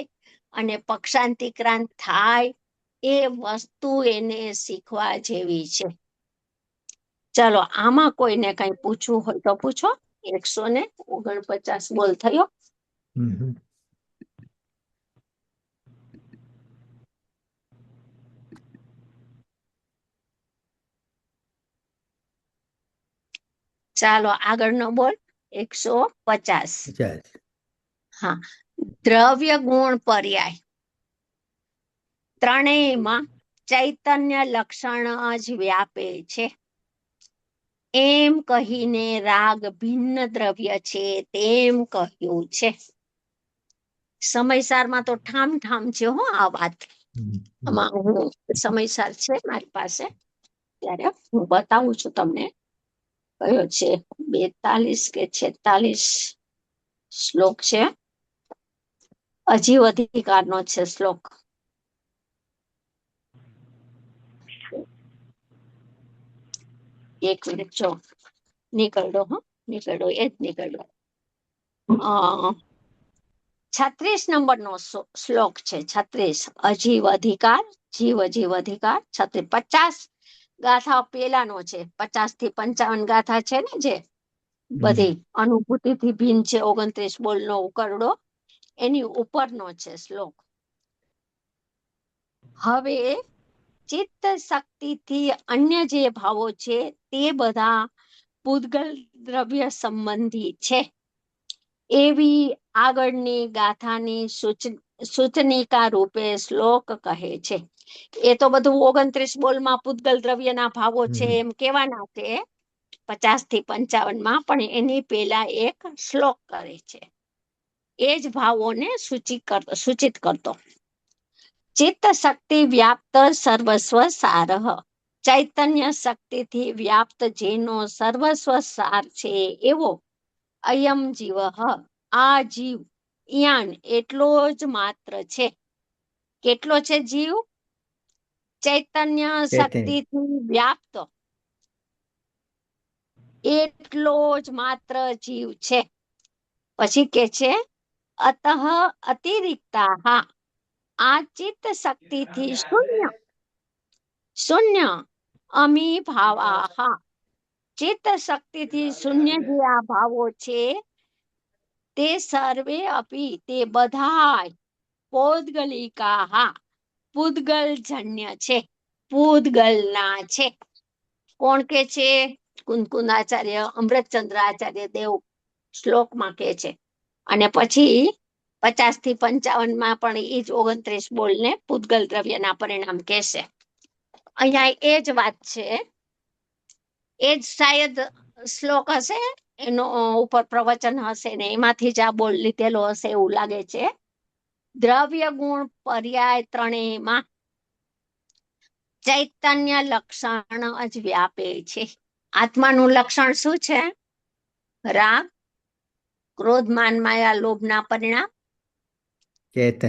અને પક્ષાંતિક્રાંત થાય, એ વસ્તુ એને શીખવા જેવી છે. ચાલો આમાં કોઈને કઈ પૂછવું હોય તો પૂછો. 149 બોલ થયો. ચાલો આગળનો બોલ 150. હા, દ્રવ્ય ગુણ પર્યાય ત્રણેયમાં ચૈતન્ય લક્ષણ જ વ્યાપે છે, એમ કહીને રાગ ભિન્ન દ્રવ્ય છે તેમ કહ્યું છે. સમયસારમાં તો ઠામ છે હો આ વાત. આમાં હું સમયસાર છે મારી પાસે, ત્યારે હું બતાવું છું તમને કયો છે. 42 કે 46 શ્લોક છે, અજીવ અધિકારનો છે શ્લોક. એક મિનિટ, જો નીકળ્યો, નીકળ્યો, એ જ નીકળ્યો. 36 નંબરનો શ્લોક છે. 36 અજીવ અધિકાર, જીવ અજીવ અધિકાર. 50 ગાથા પેલાનો છે. 50 થી 55 ગાથા છે ને, જે બધી અનુભૂતિથી ભિન્ન છે. 29 બોલનો ઉકરડો એની ઉપરનો છે શ્લોક. હવે ચિત્ત શક્તિથી અન્ય જે ભાવો છે તે બધા પૂદગલ દ્રવ્ય સંબંધી છે, એવી આગળની ગાથાની સૂચનિકા રૂપે શ્લોક કહે છે. એ તો બધું 29 બોલમાં પૂતગલ દ્રવ્યના ભાવો છે એમ કહેવાના છે 50 થી 55 પણ એની પહેલા એક શ્લોક કરે છે. એ જ ભાવોને સૂચિત કરતો. ચિત્ત શક્તિ વ્યાપ્ત સર્વસ્વ સારહ. ચૈતન્ય શક્તિથી વ્યાપ્ત જેનો સર્વસ્વ સાર છે એવો અયમ જીવ, આ જીવ યાન એટલો જ માત્ર છે. કેટલો છે જીવ? ચૈતન્ય શક્તિથી વ્યાપ્ત એટલો જ માત્ર જીવ છે. પછી કે છે અતઃ અતિરિક્તા, આ ચિત્ત શક્તિથી શૂન્ય અમી ભાવા. ચિત્ત શક્તિથી શૂન્ય જે આ ભાવો છે તે સર્વે અપી, તે બધા પૌદ્ગલિકા, પૂદગલજન્ય છે, પૂદગલના છે. કોણ કે છે? કુંકુનાચાર્ય અમૃતચંદ્ર આચાર્ય દેવ શ્લોકમાં કે છે. અને પછી 50 થી 55 પણ એ જ 29 બોલને પૂતગલ દ્રવ્યના પરિણામ કહેશે. અહીંયા એ જ વાત છે. એ જ શાયદ શ્લોક હશે, એનો ઉપર પ્રવચન હશે ને એમાંથી જ આ બોલ લીધેલો હશે એવું લાગે છે. દ્રવ્ય ગુણ પર્યાય ત્રણેયમાં ચૈતન્ય લક્ષણ જ વ્યાપે છે. આત્માનું લક્ષણ શું છે? રાગ, ક્રોધ, માન, માયા, લોભના પરિણામ.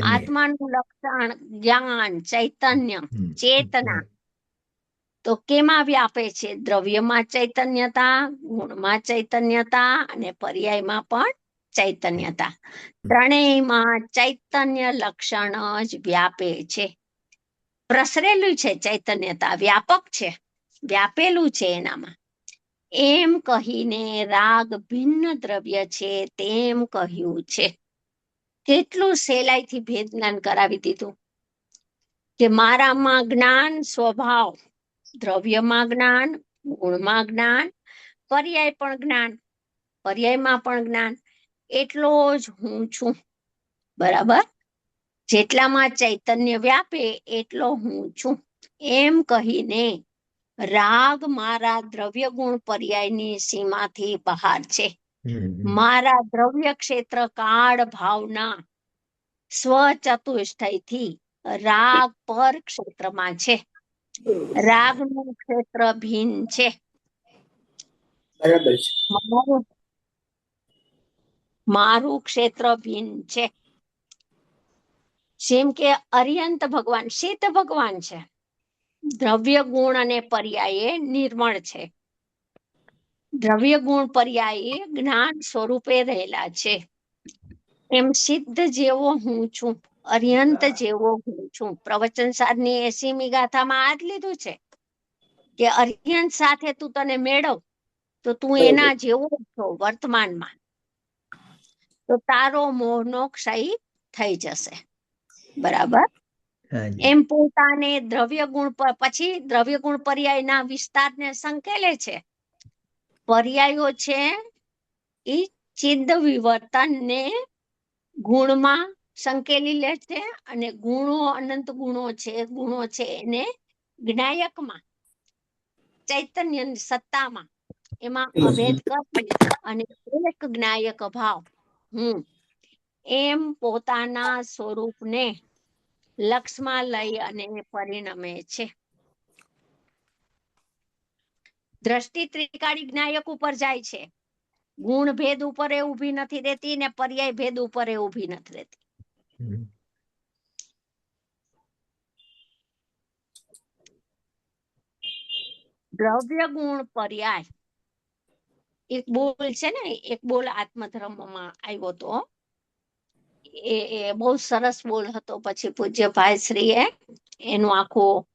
આત્માનું લક્ષણ જ્ઞાન, ચૈતન્ય, ચેતના. તો કેમાં વ્યાપે છે? દ્રવ્યમાં ચૈતન્યતા, ગુણમાં ચૈતન્યતા અને પર્યાયમાં પણ ચૈતન્યતા. ત્રણેયમાં ચૈતન્ય લક્ષણ જ વ્યાપે છે. પ્રસરેલું છે ચૈતન્યતા, વ્યાપક છે, વ્યાપેલું છે એનામાં. એમ કહીને રાગ ભિન્ન દ્રવ્ય છે તેમ કહ્યું છે. કેટલું સહેલાઈથી ભેદ જ્ઞાન કરાવી દીધું કે મારામાં જ્ઞાન સ્વભાવ, દ્રવ્યમાં જ્ઞાન, ગુણમાં જ્ઞાન, પર્યાય પણ જ્ઞાન, પર્યાયમાં પણ જ્ઞાન, એટલો જ હું છું. બરાબર? જેટલામાં ચૈતન્ય વ્યાપે એટલો હું છું. એમ કહીને રાગ મારા દ્રવ્ય ગુણ પર્યાયની સીમાથી બહાર છે. મારા દ્રવ્ય ક્ષેત્ર કાળ ભાવના સ્વચતુષ્ટયથી રાગ પર ક્ષેત્રમાં છે. રાગનું ક્ષેત્ર ભિન્ન છે. બરાબર છે. મારું ક્ષેત્ર ભિન્ન છે. જેમ કે અર્યંત ભગવાન, સિદ્ધ ભગવાન છે, દ્રવ્ય ગુણ અને પર્યાય નિર્મળ છે. દ્રવ્ય ગુણ પર્યાય જ્ઞાન સ્વરૂપે રહેલા છે. એમ સિદ્ધ જેવો હું છું, અર્યંત જેવો હું છું. પ્રવચન સારની 80મી ગાથામાં આ જ લીધું છે કે અર્યંત સાથે તું તને મેળવ તો તું એના જેવો છો વર્તમાનમાં, તો તારો મોહનો ક્ષય થઈ જશે. બરાબર? એમ પોતાને દ્રવ્ય ગુણ પછી દ્રવ્ય ગુણ પર્યાયના વિસ્તારને સંકેલે છે. પર્યાયો છે એ ચિદ્દ વિવર્તનને ગુણમાં સંકેલી લે છે અને ગુણો અનંત ગુણો છે એને જ્ઞાયકમાં, ચૈતન્ય સત્તામાં, એમાં અભેદ કરી અને એક જ્ઞાયક ભાવ હું એમ પોતાના સ્વરૂપને લક્ષમાં લઈ અને પરિણમે છે. દ્રષ્ટિ ત્રિકાળી જ્ઞાયક ઉપર જાય છે. ગુણ ભેદ ઉપર એ ઊભી નથી રહેતી ને પર્યાય ભેદ ઉપર એ ઊભી નથી રહેતી. દ્રવ્ય ગુણ પર્યાય એક બોલ છે ને, એક બોલ આત્મધર્મમાં આવ્યો હતો. એ બહુ સરસ બોલ હતો. પછી પૂજ્ય ભાઈશ્રીએ એનું આખું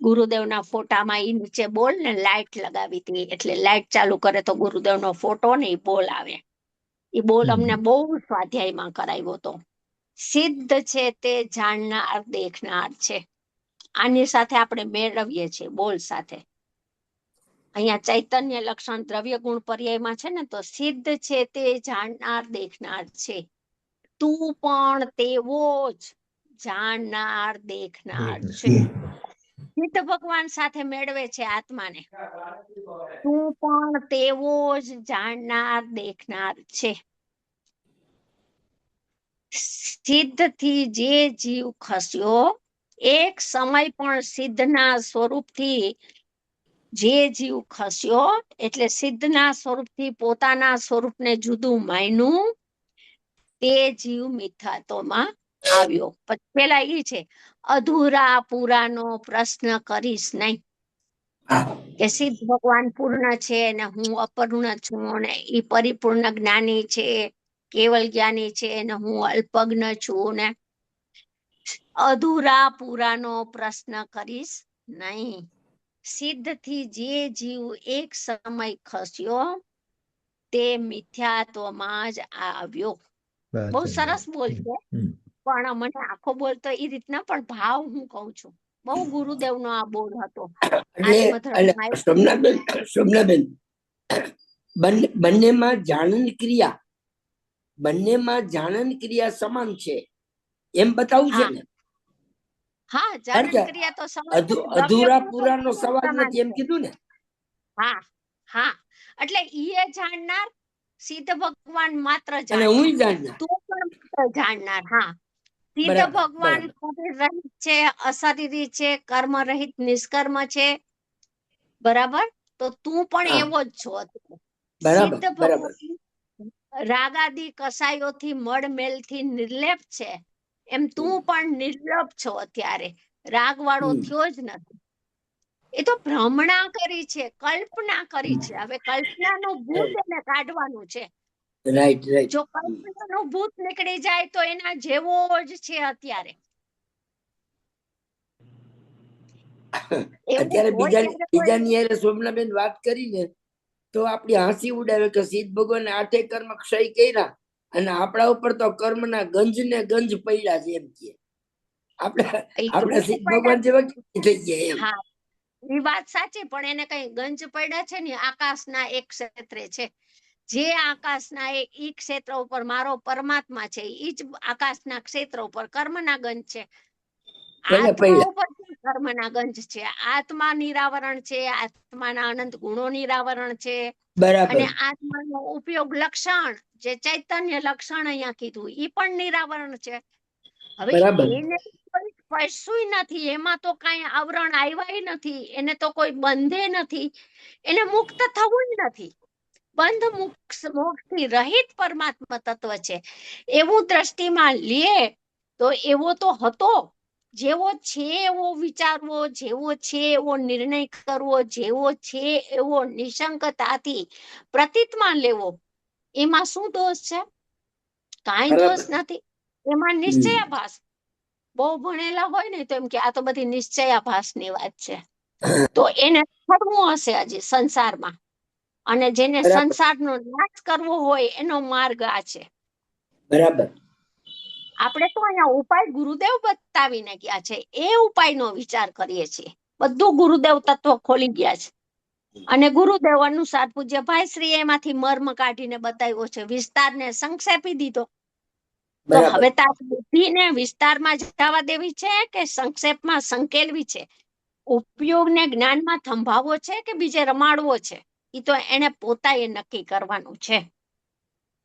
ગુરુદેવના ફોટામાં ઈ નીચે બોલ ને લાઈટ લગાવી હતી, એટલે લાઈટ ચાલુ કરે તો ગુરુદેવનો ફોટો ને ઈ બોલ આવે. એ બોલ અમને બહુ સ્વાધ્યાયમાં કરાવ્યો હતો. સિદ્ધ છે તે જાણનાર દેખનાર છે. આની સાથે આપણે મેળવીએ છીએ બોલ સાથે. અહીંયા ચૈતન્ય લક્ષણ દ્રવ્ય ગુણ પર્યાયમાં છે ને, તો સિદ્ધ છે તે જાણનાર દેખનાર છે. તું પણ તેવો જ જાણનાર દેખનાર છે. સિદ્ધ ભગવાન સાથે મેળવે છે આત્માને. તું પણ તેવો જ જાણનાર દેખનાર છે. સિદ્ધથી જે જીવ ખસ્યો, એક સમય પણ સિદ્ધના સ્વરૂપથી જે જીવ ખસ્યો, એટલે સિદ્ધના સ્વરૂપથી પોતાના સ્વરૂપને જુદું માન્યું, તે જીવ મિથ્યાત્વમાં આવ્યો. પછી પેલા ઈ છે, અધૂરા પૂરાનો પ્રશ્ન કરીશ નહીં. કે સિદ્ધ ભગવાન પૂર્ણ છે ને હું અપૂર્ણ છું, ને ઈ પરિપૂર્ણ જ્ઞાની છે, કેવલ જ્ઞાની છે, ને હું અલ્પજ્ઞ છું, ને અધૂરા પૂરાનો પ્રશ્ન કરીશ નહીં. સિદ્ધથી જે જીવ એક સમય ખસ્યો, તે મિથ્યાત્વમાં જ આવ્યો. બહુ સરસ બોલ છે, પણ મને આખો બોલ તો એ રીતના, પણ ભાવ હું કહું છું. બહુ ગુરુદેવનો આ બોલ હતો. શોભનાબેન, બંનેમાં જાણન ક્રિયા સમાન છે એમ બતાવું છે ને? હા, જાણન ક્રિયા તો સમાન. અધૂરા પૂરાનો સવાલ નથી એમ કીધું ને? હા હા, એટલે ઈ જાણનાર, સિદ્ધ ભગવાન માત્ર અને જાણનાર, હું જાણનાર, તું પણ માત્ર જાણનાર. હા, સિદ્ધ ભગવાન શરીર રહિત છે, અશરીરી છે, કર્મ રહિત નિષ્કર્મ છે, બરાબર? તો તું પણ એવો જ છો. સિદ્ધ ભગવાન રાગાદી કસાયોથી મળમેલથી નિર્લેપ છે, એમ તું પણ નિર્લેપ છો. અત્યારે રાગ વાળો થયો જ નથી. એ તો ભ્રમણા કરી છે, કલ્પના કરી છે. હવે કલ્પનાનું ભૂત એને કાઢવાનું છે. જો કલ્પનાનું ભૂત નીકળી જાય તો એના જેવો જ છે. અત્યારે બીજાની હારે શોભનાબેન વાત કરીને તો આપણી હાંસી ઉડાવે કે સિદ્ધ ભગવાન 8 કર્મ ક્ષય કર્યા અને આપણા ઉપર તો કર્મના ગંજ ને ગંજ પડ્યા છે એમ કે આપણે સિદ્ધ ભગવાન જેવા થઈ ગયા એમ. હા, એ વાત સાચી, પણ એને કઈ ગંજ પડ્યા છે ને આકાશના એક ક્ષેત્રે છે. જે આકાશના એક ક્ષેત્ર ઉપર મારો પરમાત્મા છે, ઈ જ આકાશના ક્ષેત્ર ઉપર કર્મના ગંજ છે. આત્મા ઉપર કર્મના ગંજ છે. આત્મા નિરાવરણ છે, આત્માના અનંત ગુણો નિરાવરણ છે. અને આત્માનો ઉપયોગ લક્ષણ, જે ચૈતન્ય લક્ષણ અહીંયા કીધું, ઈ પણ નિરાવરણ છે. હવે એને કશું નથી, એમાં તો કઈ આવરણ આવ્યા નથી, એને તો કોઈ બંધે નથી, એને મુક્ત થવું નથી. બંધ મોક્ષથી રહિત પરમાત્મા તત્વ છે. એવું દ્રષ્ટિમાં લે તો એવો તો હતો, જેવો છે એવો વિચારવો, જેવો છે એવો નિર્ણય કરવો, જેવો છે એવો નિશંકતાથી પ્રતીતમાં લેવો. એમાં શું દોષ છે? કાંઈ દોષ નથી. એમાં નિશ્ચયાભાસ. બહુ ભણેલા હોય ને તો એમ કે આ તો બધી નિશ્ચયાભાસની વાત છે. તો એને ફરવું હશે હજી સંસારમાં, અને જેને સંસારનો નાશ કરવો હોય એનો માર્ગ આ છે. બરાબર. આપણે તો અહીંયા ઉપાય ગુરુદેવ બતાવીને ગયા છે, એ ઉપાયનો વિચાર કરીએ છીએ. બધું ગુરુદેવ તત્વ ખોલી ગયા છે, અને ગુરુદેવ અનુસાર પૂજ્ય ભાઈ શ્રી એમાંથી મર્મ કાઢીને બતાવ્યો છે, વિસ્તારને સંક્ષેપી દીધો. તો હવે તાર બુદ્ધિને વિસ્તારમાં જવા દેવી છે કે સંક્ષેપમાં સંકેલવી છે? ઉપયોગને જ્ઞાનમાં થંભાવવો છે કે બીજે રમાડવો છે? એ તો એને પોતાએ નક્કી કરવાનું છે.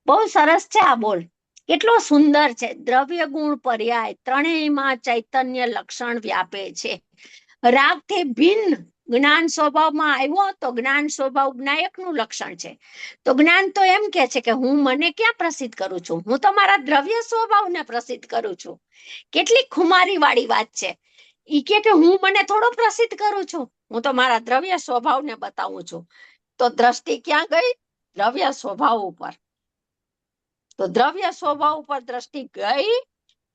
બહુ સરસ છે આ બોલ, કેટલો સુંદર છે. દ્રવ્ય ગુણ પર્યાય ત્રણેયમાં ચૈતન્ય લક્ષણ વ્યાપે છે. રાગથી ભિન્ન જ્ઞાન સ્વભાવમાં આવ્યો તો જ્ઞાન સ્વભાવ જ્ઞાયકનું લક્ષણ છે. તો જ્ઞાન તો એમ કે છે કે હું મને ક્યાં પ્રસિદ્ધ કરું છું? હું તો મારા દ્રવ્ય સ્વભાવને પ્રસિદ્ધ કરું છું. કેટલી ખુમારી વાળી વાત છે. ઈ કે હું મને થોડો પ્રસિદ્ધ કરું છું, હું તો મારા દ્રવ્ય સ્વભાવને બતાવું છું. તો દ્રષ્ટિ ક્યાં ગઈ? દ્રવ્ય સ્વભાવ ઉપર. તો દ્રવ્ય સ્વભાવ ઉપર દ્રષ્ટિ ગઈ,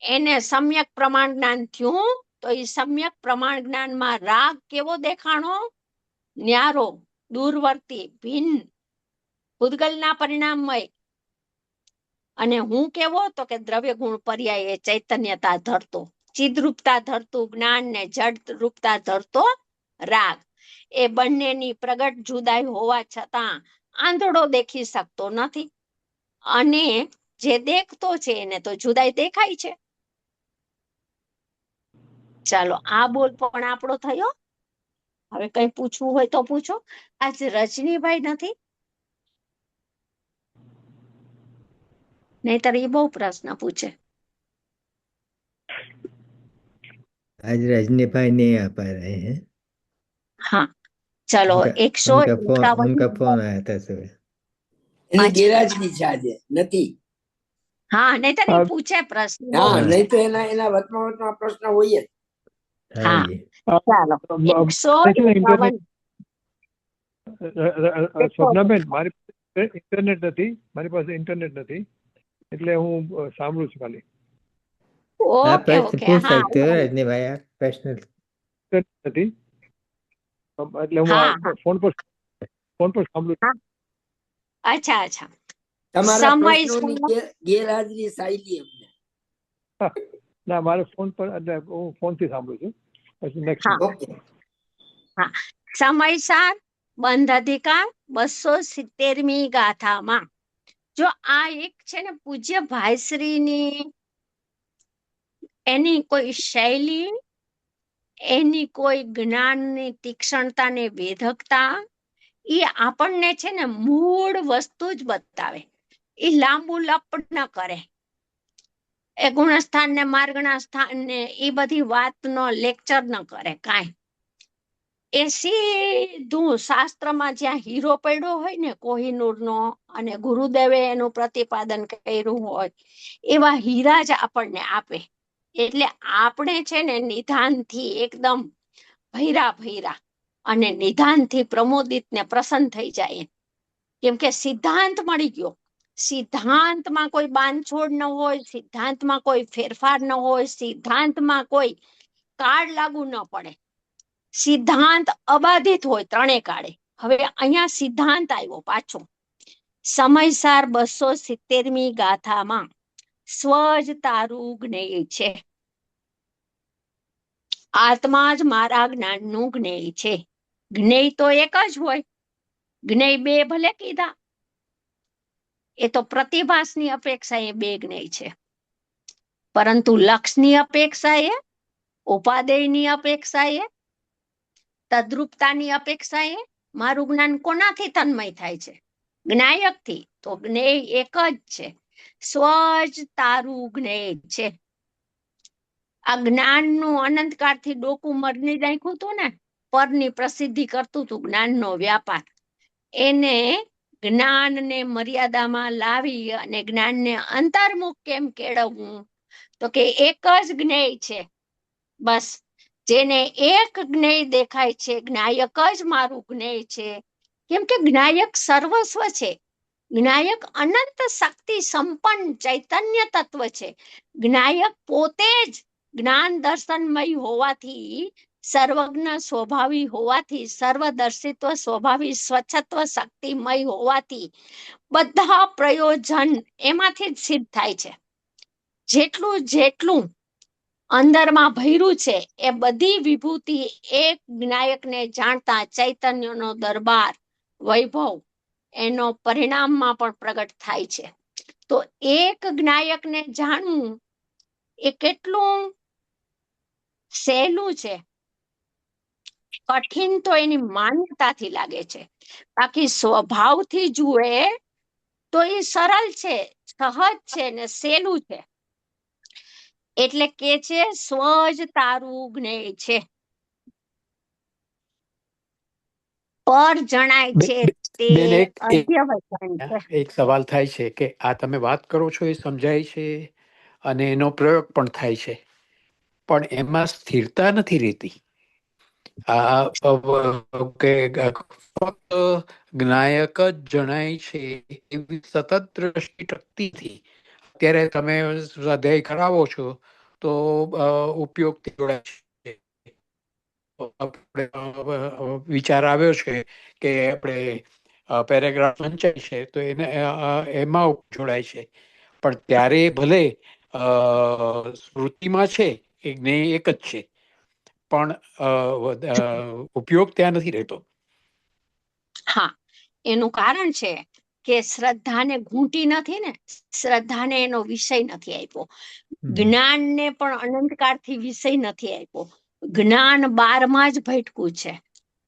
એને સમ્યક પ્રમાણ જ્ઞાન થયું. તો એ સમ્યક પ્રમાણ જ્ઞાનમાં રાગ કેવો દેખાણો? ન્યારો, દૂરવર્તી, ભિન્ન, ભૂતગલના પરિણામમય. અને હું કેવો? તો કે દ્રવ્ય ગુણ પર્યાય ચૈતન્યતા ધરતો, ચિદરૂપતા ધરતું જ્ઞાન ને જડ રૂપતા ધરતો રાગ. એ બંનેની પ્રગટ જુદાઈ હોવા છતાં આંધળો દેખી શકતો નથી. અને જે દેખતો છે એને તો જુદાઈ દેખાય છે. ચાલો આ બોલ પણ આપણો થયો. હવે કઈ પૂછવું હોય તો પૂછો. આજ રજનીભાઈ નથી, નહીતર એ બહુ પ્રશ્ન પૂછે. आज रजनी भाई नहीं आ पा रहे हैं। હા ચલો उनका 151 उनका फोन आया था सुबह। એની અચ્છા. ગેરહાજરી છે આજે, નથી. હા નહીતર એ હા. પૂછે પ્રશ્ન બહુ હા, પૂછે. નહીં તો એના વચમાં પ્રશ્ન હોય જ. हाँ हाँ। जी। ચાલો ઇન્ટરનેટ 151 સ્વપ્નાબેન, મારી પાસે ઇન્ટરનેટ નથી, એટલે હું સાંભળું છું ખાલી. आप ઓકે प्रश्न ઓકે पूछ હા सकते हो रजनी भाई, आप प्रश्न। ઇન્ટરનેટ નથી, એટલે હું હા, આ ફોન પર સાંભળું છું. અચ્છા અચ્છા. તમારા સમય પ્રશ્નોની ગેરહાજરી સાયલી અમને. ના, મારે ફોન પર, એટલે હું ફોનથી સાંભળું છું. પછી next હા. ઓકે. સમયસાર બંધ અધિકાર 270મી ગાથામાં જો આ એક છે ને પૂજ્ય ભાઈશ્રીની એની કોઈ શૈલી, એની કોઈ જ્ઞાનની તીક્ષ્ણતા ને વેધકતા, એ આપણને છે ને મૂળ વસ્તુ જ બતાવે. એ લાંબુ લપ ન કરે, એ ગુણસ્થાન ને માર્ગના સ્થાન ને એ બધી વાતનો લેક્ચર ન કરે કાંઈ. એ સીધું શાસ્ત્રમાં જ્યાં હીરો પડ્યો હોય ને કોહિનૂરનો, અને ગુરુદેવે એનું પ્રતિપાદન કર્યું હોય એવા હીરા જ આપણને આપે. એટલે આપણે છે ને નિધાનથી એકદમ ભૈરા અને નિધાનથી પ્રમોદિત ને પ્રસન્ન થઈ જાય, કેમ કે સિદ્ધાંત મળી ગયો. સિદ્ધાંતમાં કોઈ બાંધછોડ ન હોય, સિદ્ધાંતમાં કોઈ ફેરફાર ન હોય, સિદ્ધાંતમાં કોઈ કાળ લાગુ ન પડે, સિદ્ધાંત અબાધિત હોય ત્રણે કાળે. હવે અહીંયા સિદ્ધાંત આવ્યો પાછો. સમયસાર 270મી ગાથામાં સ્વજ તારું જ્ઞેય છે, આત્મા જ મારા જ્ઞાનનું જ્ઞેય છે. જ્ઞેય તો એક જ હોય, જ્ઞેય બે ભલે કીધા, એ તો પ્રતિભાસની અપેક્ષાએ બે જ્ઞેય છે, પરંતુ લક્ષની અપેક્ષાએ, ઉપાદેયની અપેક્ષાએ, તદ્રુપતાની અપેક્ષાએ મારું જ્ઞાન કોનાથી તન્મય થાય છે? જ્ઞાયકથી. તો જ્ઞેય એક જ છે, સ્વજ તારું જ્ઞેય છે. આ જ્ઞાનનું અનંતકાળથી ડોકું મરની નાખ્યું હતું ને, પરની પ્રસિદ્ધિ કરતું હતું જ્ઞાનનો વ્યાપાર, એને જ્ઞાનને મર્યાદામાં લાવી અને જ્ઞાનને અંતર્મુખ કેમ કેળવવું? તો કે એક જ જ્ઞેય છે, બસ. જેને એક જ્ઞેય દેખાય છે, જ્ઞાયક જ મારું જ્ઞેય છે. કેમ કે જ્ઞાયક સર્વસ્વ છે, જ્ઞાયક અનંત શક્તિ સંપન્ન ચૈતન્ય તત્વ છે. જ્ઞાયક પોતે જ જ્ઞાન દર્શનમય હોવાથી, સર્વજ્ઞ સ્વભાવી હોવાથી, સર્વદર્શિત્વ સ્વભાવી સ્વચ્છત્વ શક્તિમય હોવાથી બધા પ્રયોજન એમાંથી જ સિદ્ધ થાય છે. જેટલું અંદરમાં ભર્યું છે એ બધી વિભૂતિ એક જ્ઞાયકને જાણતા ચૈતન્યનો દરબાર વૈભવ એનો પરિણામમાં પણ પ્રગટ થાય છે. તો એક જ્ઞાયકને જાણવું એ કેટલું સહેલું છે, કઠિન તો એની માન્યતાથી લાગે છે. બાકી સ્વભાવથી જુએ તો એ સરળ છે, સહજ છે ને સહેલું છે. એટલે કે છે સ્વજ તારું જ્ઞેય છે, પર જણાય છે તે બેન, અધ્યવસાન છે. એક સવાલ થાય છે કે આ તમે વાત કરો છો એ સમજાય છે અને એનો પ્રયોગ પણ થાય છે, પણ એમાં સ્થિરતા નથી રહેતી. આ કે ફક્ત જ્ઞાયક જ જણાય છે એવી સતત દ્રષ્ટિ ટકતી નથી. અત્યારે તમે સ્વાધ્યાય કરાવો છો તો ઉપયોગથી જોડાય છે. વિચાર આવ્યો છે કે આપણે પેરેગ્રાફ વંચાય છે તો એને એમાં જોડાય છે, પણ ત્યારે ભલે સ્મૃતિમાં છે એ જ્ઞેય એક જ છે, પણ ઉપયોગ ત્યાં નથી રહેતો. હા, એનું કારણ છે કે શ્રદ્ધાને ઘૂંટી નથી ને, શ્રદ્ધાને એનો વિષય નથી આપ્યો, हम्म, જ્ઞાનને પણ અનંતકાળથી વિષય નથી આપ્યો. જ્ઞાન 12માં જ ભટકું છે,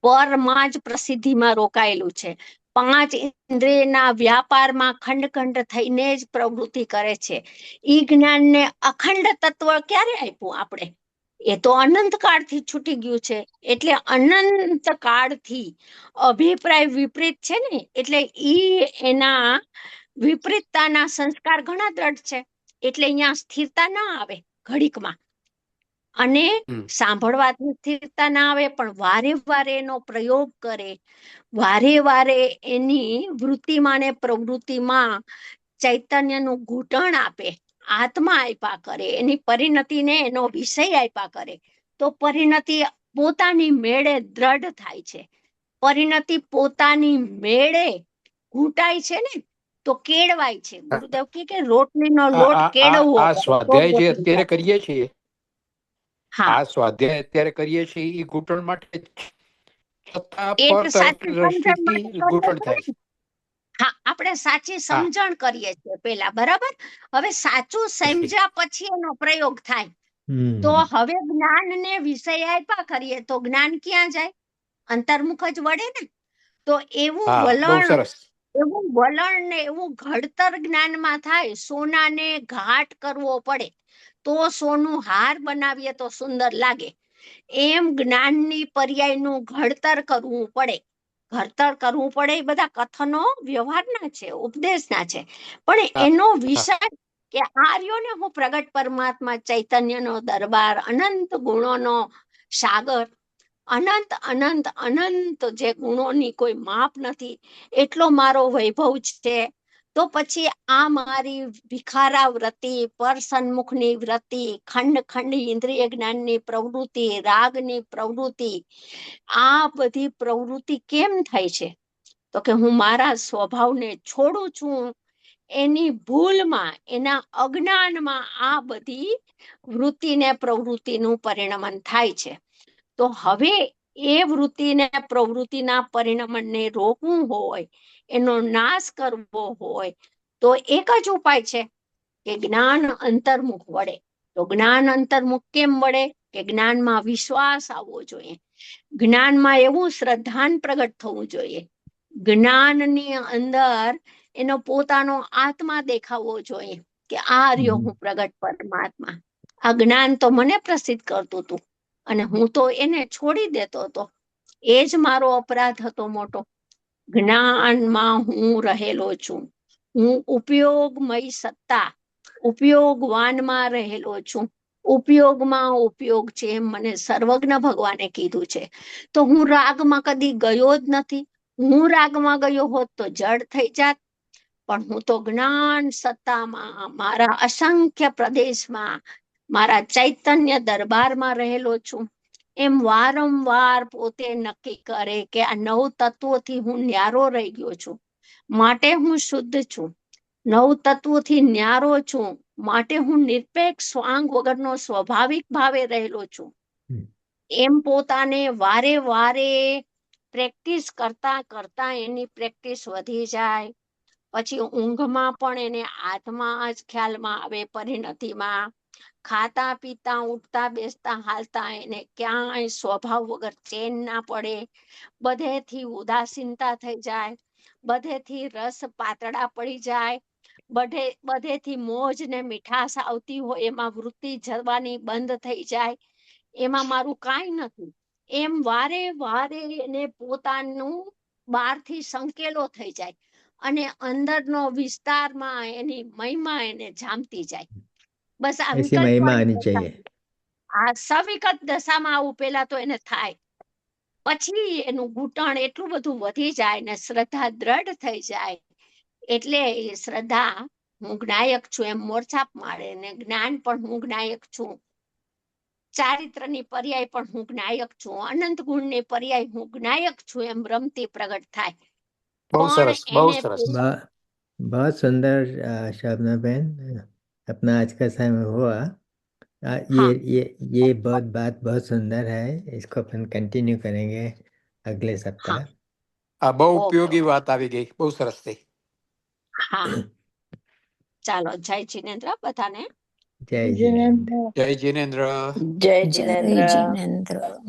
પરમાં જ પ્રસિદ્ધિમાં રોકાયેલું છે, 5 ઇન્દ્રિયના વ્યાપારમાં ખંડ થઈને જ પ્રવૃત્તિ કરે છે. ઈ જ્ઞાનને અખંડ તત્વ ક્યારે આપ્યું આપણે? એ તો અનંત કાળથી છૂટી ગયું છે. એટલે અનંત કાળથી અભિપ્રાય વિપરીત છે ને, એટલે ઈ એના વિપરીતતાના સંસ્કાર ઘણા દ્રઢ છે, એટલે અહીંયા સ્થિરતા ના આવે ઘડીકમાં. અને સાંભળવાથી સ્થિરતા ના આવે, પણ વારે વારે એનો પ્રયોગ કરે, વારે વારે એની વૃત્તિમાં ને પ્રવૃત્તિમાં ચૈતન્યનું ઘૂંટણ આપે, આત્મા આપ્યા કરે, એની પરિણતિને એનો વિષય આપ્યા કરે, તો પરિણતિ પોતાની મેળે દ્રઢ થાય છે. પરિણતિ પોતાની મેળે ઘૂંટાય છે ને તો કેળવાય છે. ગુરુદેવ કે રોટલીનો લોટ કેળવવો આ હોય તો સ્વાધ્યાય જે રોટલી અત્યારે થાય. કરીએ છીએ, હા, આ સ્વાધ્યાય અત્યારે કરીએ છીએ એ ઘૂંટણ માટે જ છે. છતાં એ પર જ તરફ સાચી સમજણ દ્રષ્ટિથી માટે કરીએ ઘૂંટણ છીએ થાય છે. ને. હા, આપણે સાચી હા, સમજણ કરીએ છીએ પેલા, બરાબર. હવે સાચું સમજ્યા પછી એનો પ્રયોગ થાય. તો हम्म, હવે જ્ઞાનને વિષય આપ્યા કરીએ તો જ્ઞાન ક્યાં જાય? અંતર્મુખ જ વળે ને. તો એવું હા, બહુ વલણ, સરસ. એવું વલણ ને એવું ઘડતર જ્ઞાનમાં થાય. સોનાને ઘાટ કરવો પડે તો સોનું હાર બનાવીએ તો સુંદર લાગે, એમ જ્ઞાનની પર્યાયનું ઘડતર કરવું પડે. ઘડતર કરવું પડે એ બધા કથનો વ્યવહારના છે, ઉપદેશના છે, પણ હા, એનો હા, વિષય કે આ રહ્યો ને હું પ્રગટ પરમાત્મા ચૈતન્યનો દરબાર, અનંત ગુણોનો સાગર, અનંત અનંત અનંત જે ગુણોની કોઈ માપ નથી, એટલો મારો વૈભવ છે. તો પછી આ મારી ભિખારા વ્રતિ, પર સન્મુખની વ્રતિ, ખંડ ઇન્દ્રિય જ્ઞાનની પ્રવૃત્તિ, રાગની પ્રવૃત્તિ, આ બધી પ્રવૃત્તિ કેમ થાય છે? તો કે હું મારા સ્વભાવને છોડું છું, એની ભૂલમાં, એના અજ્ઞાનમાં આ બધી વૃત્તિને પ્રવૃત્તિનું પરિણમન થાય છે. તો હવે એ વૃત્તિને પ્રવૃત્તિના પરિણમનને રોકવું હોય, એનો નાશ કરવો હોય, તો એક જ ઉપાય છે કે જ્ઞાન અંતર્મુખ વળે. તો જ્ઞાન અંતર્મુખ કેમ વળે? કે જ્ઞાનમાં વિશ્વાસ આવવો જોઈએ, જ્ઞાનમાં એવું શ્રદ્ધાન પ્રગટ થવું જોઈએ, જ્ઞાનની અંદર એનો પોતાનો આત્મા દેખાવો જોઈએ કે આ રહ્યો હું પ્રગટ પરમાત્મા. આ જ્ઞાન તો મને પ્રસિદ્ધ કરતું હતું અને હું તો એને છોડી દેતો હતો. એ જ મારો અપરાધ હતો મોટો. જ્ઞાનમાં હું રહેલો છું, હું ઉપયોગમય સત્તા, ઉપયોગવાનમાં રહેલો છું. ઉપયોગમાં ઉપયોગ છે એમ મને સર્વજ્ઞ ભગવાને કીધું છે. તો હું રાગમાં કદી ગયો જ નથી. હું રાગમાં ગયો હોત તો જડ થઈ જાત, પણ હું તો જ્ઞાન સત્તામાં, મારા અસંખ્ય પ્રદેશમાં, મારા ચૈતન્ય દરબારમાં રહેલો છું. એમ વારંવાર પોતે નક્કી કરે કે આ 9 તત્વોથી હું ન્યારો રહી ગયો છું, માટે હું શુદ્ધ છું. 9 તત્વોથી ન્યારો છું, માટે હું નિરપેક્ષ સ્વાંગ વગરનો સ્વાભાવિક ભાવે રહેલો છું. એમ પોતાને વારે વારે પ્રેક્ટિસ કરતા કરતા એની પ્રેક્ટિસ વધી જાય. પછી ઊંઘમાં પણ એને આત્મા જ ખ્યાલમાં આવે, પરિણતિમાં ખાતા પીતા ઉઠતા બેસતા હાલતા એને ક્યાંય સ્વભાવ વગર ચેન ના પડે, બધેથી ઉદાસીનતા થઈ જાય, બધેથી રસ પાતળા પડી જાય, બધેથી મોજ ને મીઠાશ આવતી હોય એમાં વૃત્તિ જવાની બંધ થઈ જાય, એમાં મારું કાંઈ નથી. એમ વારે વારે એને પોતાનું બહારથી સંકેલો થઈ જાય અને અંદરનો વિસ્તારમાં એની મહિમા એને જામતી જાય. બસ આ ऐसी વિકલ્પ महिमा વાળી आनी દશા, चाहिए. આ સવિકલ્પ દશામાં આવું પેલા તો એને થાય, પછી એનું ઘૂંટણ એટલું બધું વધી જાય ને શ્રદ્ધા દ્રઢ થઈ જાય. એટલે એ શ્રદ્ધા હું જ્ઞાયક છું એમ મોરછાપ મારે, ને જ્ઞાન પણ હું જ્ઞાયક છું, ચારિત્રની પર્યાય પણ હું જ્ઞાયક છું, અનંત ગુણની પર્યાય હું જ્ઞાયક છું એમ રમતી પ્રગટ થાય. બહુ પણ સરસ, બહુ એને સરસ. बहुत सुंदर शबना बहन, अपना आज का समय हुआ। ये હા ये बात बहुत सुंदर है, इसको अपन कंटिन्यू करेंगे अगले હા सप्ताह। આ બહુ ઓકે ઉપયોગી વાત આવી ગઈ, બહુ સરસ થઈ. હા ચાલો જય જિનેન્દ્ર બધાને. જય જીનેન્દ્ર. જય જિનેન્દ્ર. જય જય જિનેન્દ્ર. જિનેન્દ્ર.